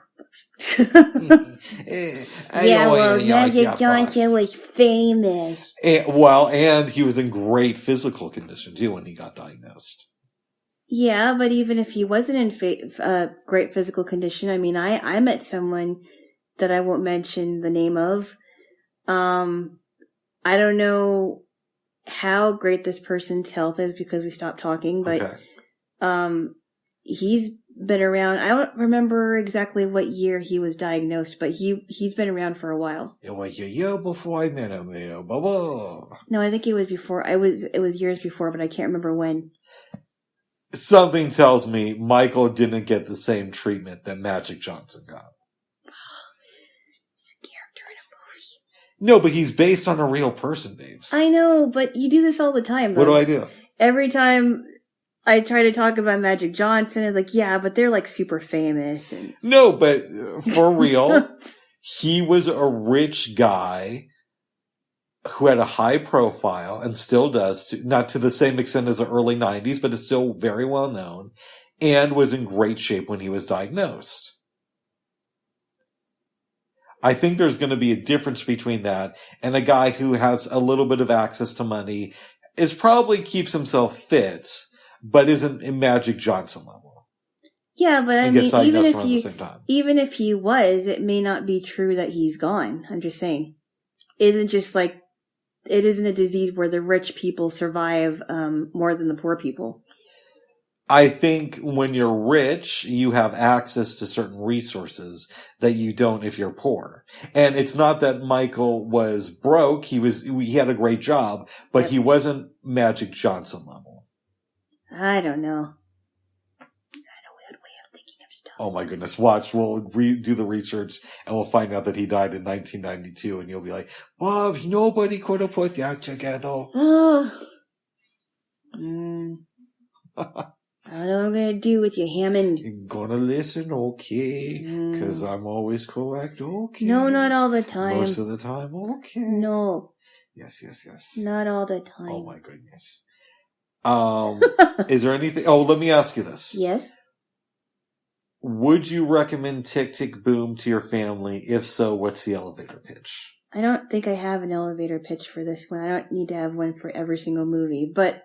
Magic Johnson was famous. And he was in great physical condition too when he got diagnosed. Yeah, but even if he wasn't in great physical condition, I mean, I met someone that I won't mention the name of. I don't know how great this person's health is because we stopped talking, but he's been around. I don't remember exactly what year he was diagnosed, but he's been around for a while. It was a year before I met him there. Blah. No, I think it was before. It was years before, but I can't remember when. Something tells me Michael didn't get the same treatment that Magic Johnson got. He's a character in a movie. No, but he's based on a real person, babes. I know, but you do this all the time. What do I do? Every time I try to talk about Magic Johnson, it's like, yeah, but they're like super famous. No, but for real, he was a rich guy who had a high profile and still does, not to the same extent as the early 90s, but is still very well known and was in great shape when he was diagnosed. I think there's going to be a difference between that and a guy who has a little bit of access to money, probably keeps himself fit, but isn't in Magic Johnson level. Yeah, but I mean, even if he was, it may not be true that he's gone. I'm just saying. It isn't a disease where the rich people survive more than the poor people. I think when you're rich, you have access to certain resources that you don't if you're poor. And it's not that Michael was broke. He had a great job, but he wasn't Magic Johnson level. I don't know. I got a weird way of thinking of stuff. Oh my goodness. Watch. We'll do the research and we'll find out that he died in 1992 and you'll be like, Bob, nobody could have put that together. I don't know what I'm going to do with you, Hammond. You're gonna listen, okay. Because I'm always correct, okay. No, not all the time. Most of the time, okay. No. Yes. Not all the time. Oh my goodness. Is there anything... Oh, let me ask you this. Yes? Would you recommend Tick Tick Boom to your family? If so, what's the elevator pitch? I don't think I have an elevator pitch for this one. I don't need to have one for every single movie, but...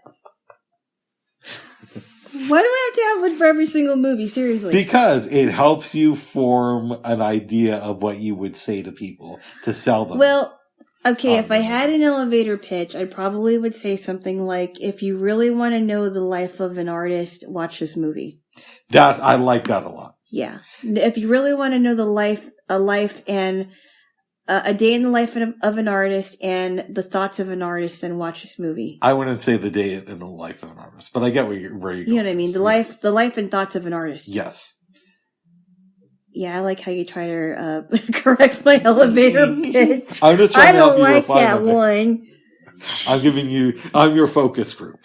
Why do I have to have one for every single movie? Seriously. Because it helps you form an idea of what you would say to people to sell them. Well, okay, if I had an elevator pitch, I probably would say something like, if you really want to know the life of an artist, watch this movie. I like that a lot. Yeah. If you really want to know a day in the life of an artist and the thoughts of an artist, then watch this movie. I wouldn't say the day in the life of an artist, but I get where you're going. You know what I mean? The life and thoughts of an artist. Yes. Yeah, I like how you try to correct my elevator pitch. I'm just trying to help you refine refine that one. I'm your focus group.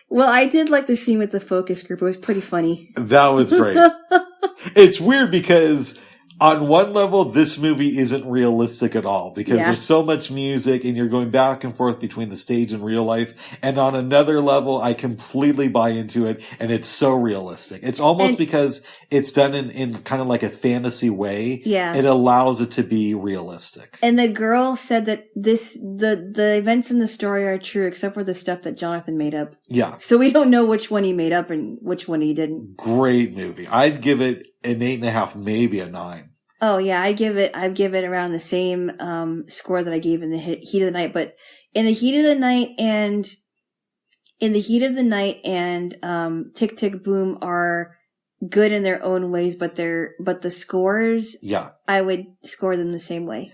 Well, I did like the scene with the focus group. It was pretty funny. That was great. It's weird because on one level, this movie isn't realistic at all because there's so much music and you're going back and forth between the stage and real life. And on another level, I completely buy into it and it's so realistic. It's almost because it's done in kind of like a fantasy way. Yeah. It allows it to be realistic. And the girl said that the events in the story are true except for the stuff that Jonathan made up. Yeah. So we don't know which one he made up and which one he didn't. Great movie. I'd give it an 8.5, maybe a 9. Oh yeah, I'd give it around the same score that I gave in the Heat of the Night. But in the Heat of the Night and Tick Tick Boom are good in their own ways, but the scores, I would score them the same way.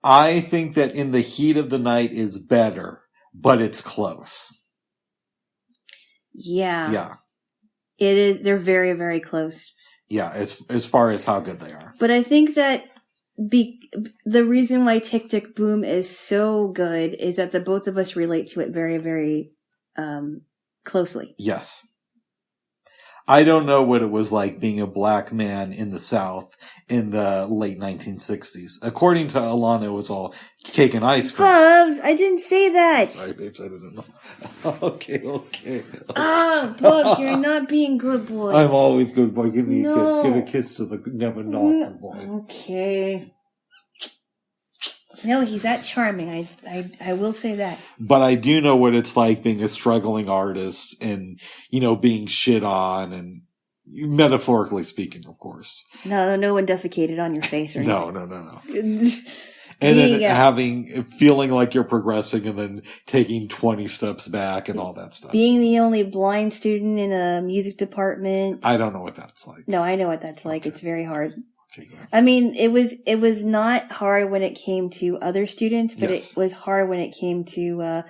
I think that in the Heat of the Night is better, but it's close. Yeah. Yeah. It is. They're very, very close. Yeah, as far as how good they are. But I think that the reason why Tick Tick Boom is so good is that the both of us relate to it very, very closely. Yes. I don't know what it was like being a black man in the South in the late 1960s. According to Alana, it was all cake and ice cream. Bubs, I didn't say that. Sorry, babes, I didn't know. Okay. Oh, Bubs, you're not being good boy. I'm always good boy. Give me a kiss. Give a kiss to the never naughty boy. Okay. No, he's that charming. I will say that. But I do know what it's like being a struggling artist and, being shit on and metaphorically speaking, of course. No one defecated on your face or anything. No. And then feeling like you're progressing and then taking 20 steps back and all that stuff. Being the only blind student in a music department. I don't know what that's like. No, I know what that's like. Okay. It's very hard. Okay, good. I mean, it was not hard when it came to other students, but It was hard when it came to,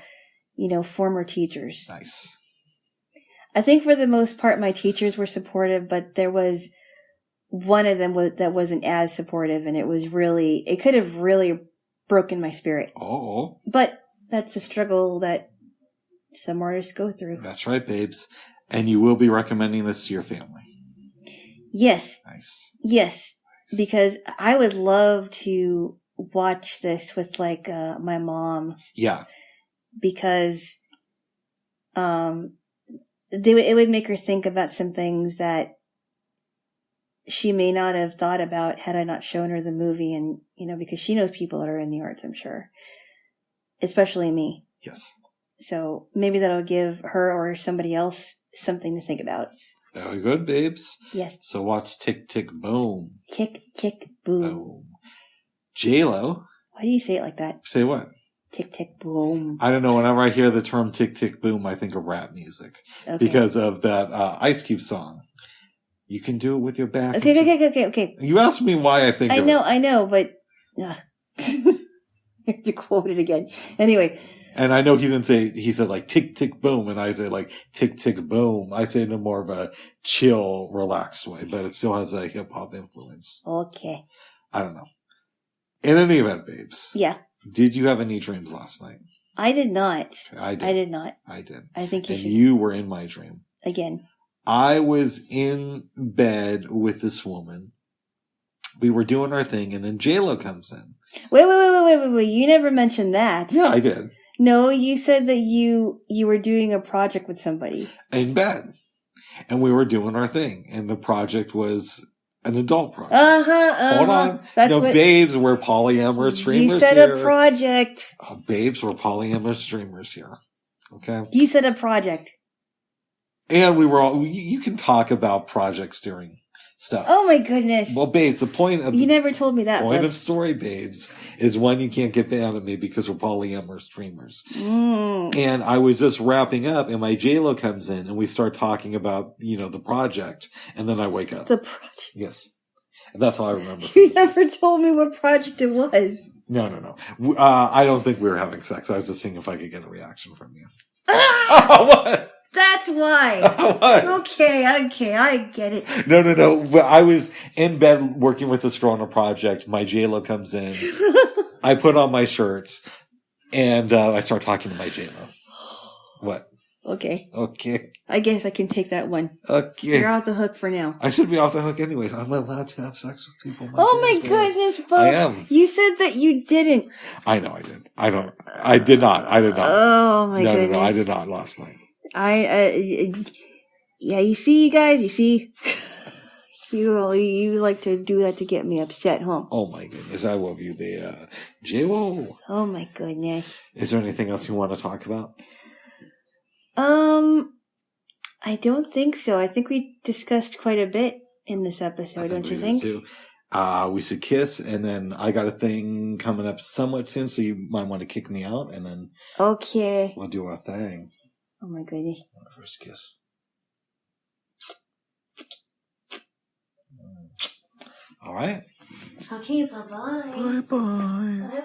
former teachers. Nice. I think for the most part, my teachers were supportive, but there was one of them that wasn't as supportive, and it could have really broken my spirit. Oh. But that's a struggle that some artists go through. That's right, babes. And you will be recommending this to your family. Yes. Nice. Yes. Because I would love to watch this with my mom. Yeah. Because it would make her think about some things that she may not have thought about had I not shown her the movie, and because she knows people that are in the arts, I'm sure, especially me. Yes. So maybe that'll give her or somebody else something to think about. Very good, babes. Yes. So what's Tick Tick Boom? Tick Tick Boom. Boom. Jaylo. Why do you say it like that? Say what? Tick Tick Boom. I don't know. Whenever I hear the term Tick Tick Boom, I think of rap music. Okay. Because of that Ice Cube song. You can do it with your back. Okay. You asked me why I think I know, but I have to quote it again. Anyway, And I know he said like tick, tick, boom. And I say like tick, tick, boom. I say it in more of a chill, relaxed way, but it still has a hip hop influence. Okay. I don't know. In any event, babes. Yeah. Did you have any dreams last night? I did not. I did. I did not. I did. I think you should. And you were in my dream. Again. I was in bed with this woman. We were doing our thing, and then Jaylo comes in. Wait. You never mentioned that. Yeah, I did. No, you said that you were doing a project with somebody. In bed. And we were doing our thing. And the project was an adult project. Hold on. Babes, we're polyamorous streamers here. You said a project. Oh, babes, we're polyamorous streamers here. Okay? You said a project. And we were all, you can talk about projects during stuff. Oh my goodness. Well, babes, the point of... You never told me that. Point of story, babes, is one, you can't get mad at me because we're polyamorous streamers. And I was just wrapping up, and my Jaylo comes in, and we start talking about, the project, and then I wake up. The project? Yes. And that's all I remember. You never told me what project it was. No. I don't think we were having sex. I was just seeing if I could get a reaction from you. What? That's why. What? Okay, I get it. No. But I was in bed working with this girl on a project. My Jaylo comes in. I put on my shirts, and I start talking to my Jaylo. What? Okay. Okay. I guess I can take that one. Okay. You're off the hook for now. I should be off the hook anyways. I'm allowed to have sex with people. My goodness, Bob. I am. You said that you didn't. I know I did. I did not. Oh my goodness. No, I did not last night. Yeah, you see, guys, you like to do that to get me upset, huh? Oh my goodness, I love you there. Jaylo. Oh my goodness. Is there anything else you want to talk about? I don't think so. I think we discussed quite a bit in this episode, don't you think? Too. We should kiss, and then I got a thing coming up somewhat soon, so you might want to kick me out, and then okay, we'll do our thing. Oh my goodness. First kiss. All right. Okay, bye-bye. Bye-bye. Bye-bye.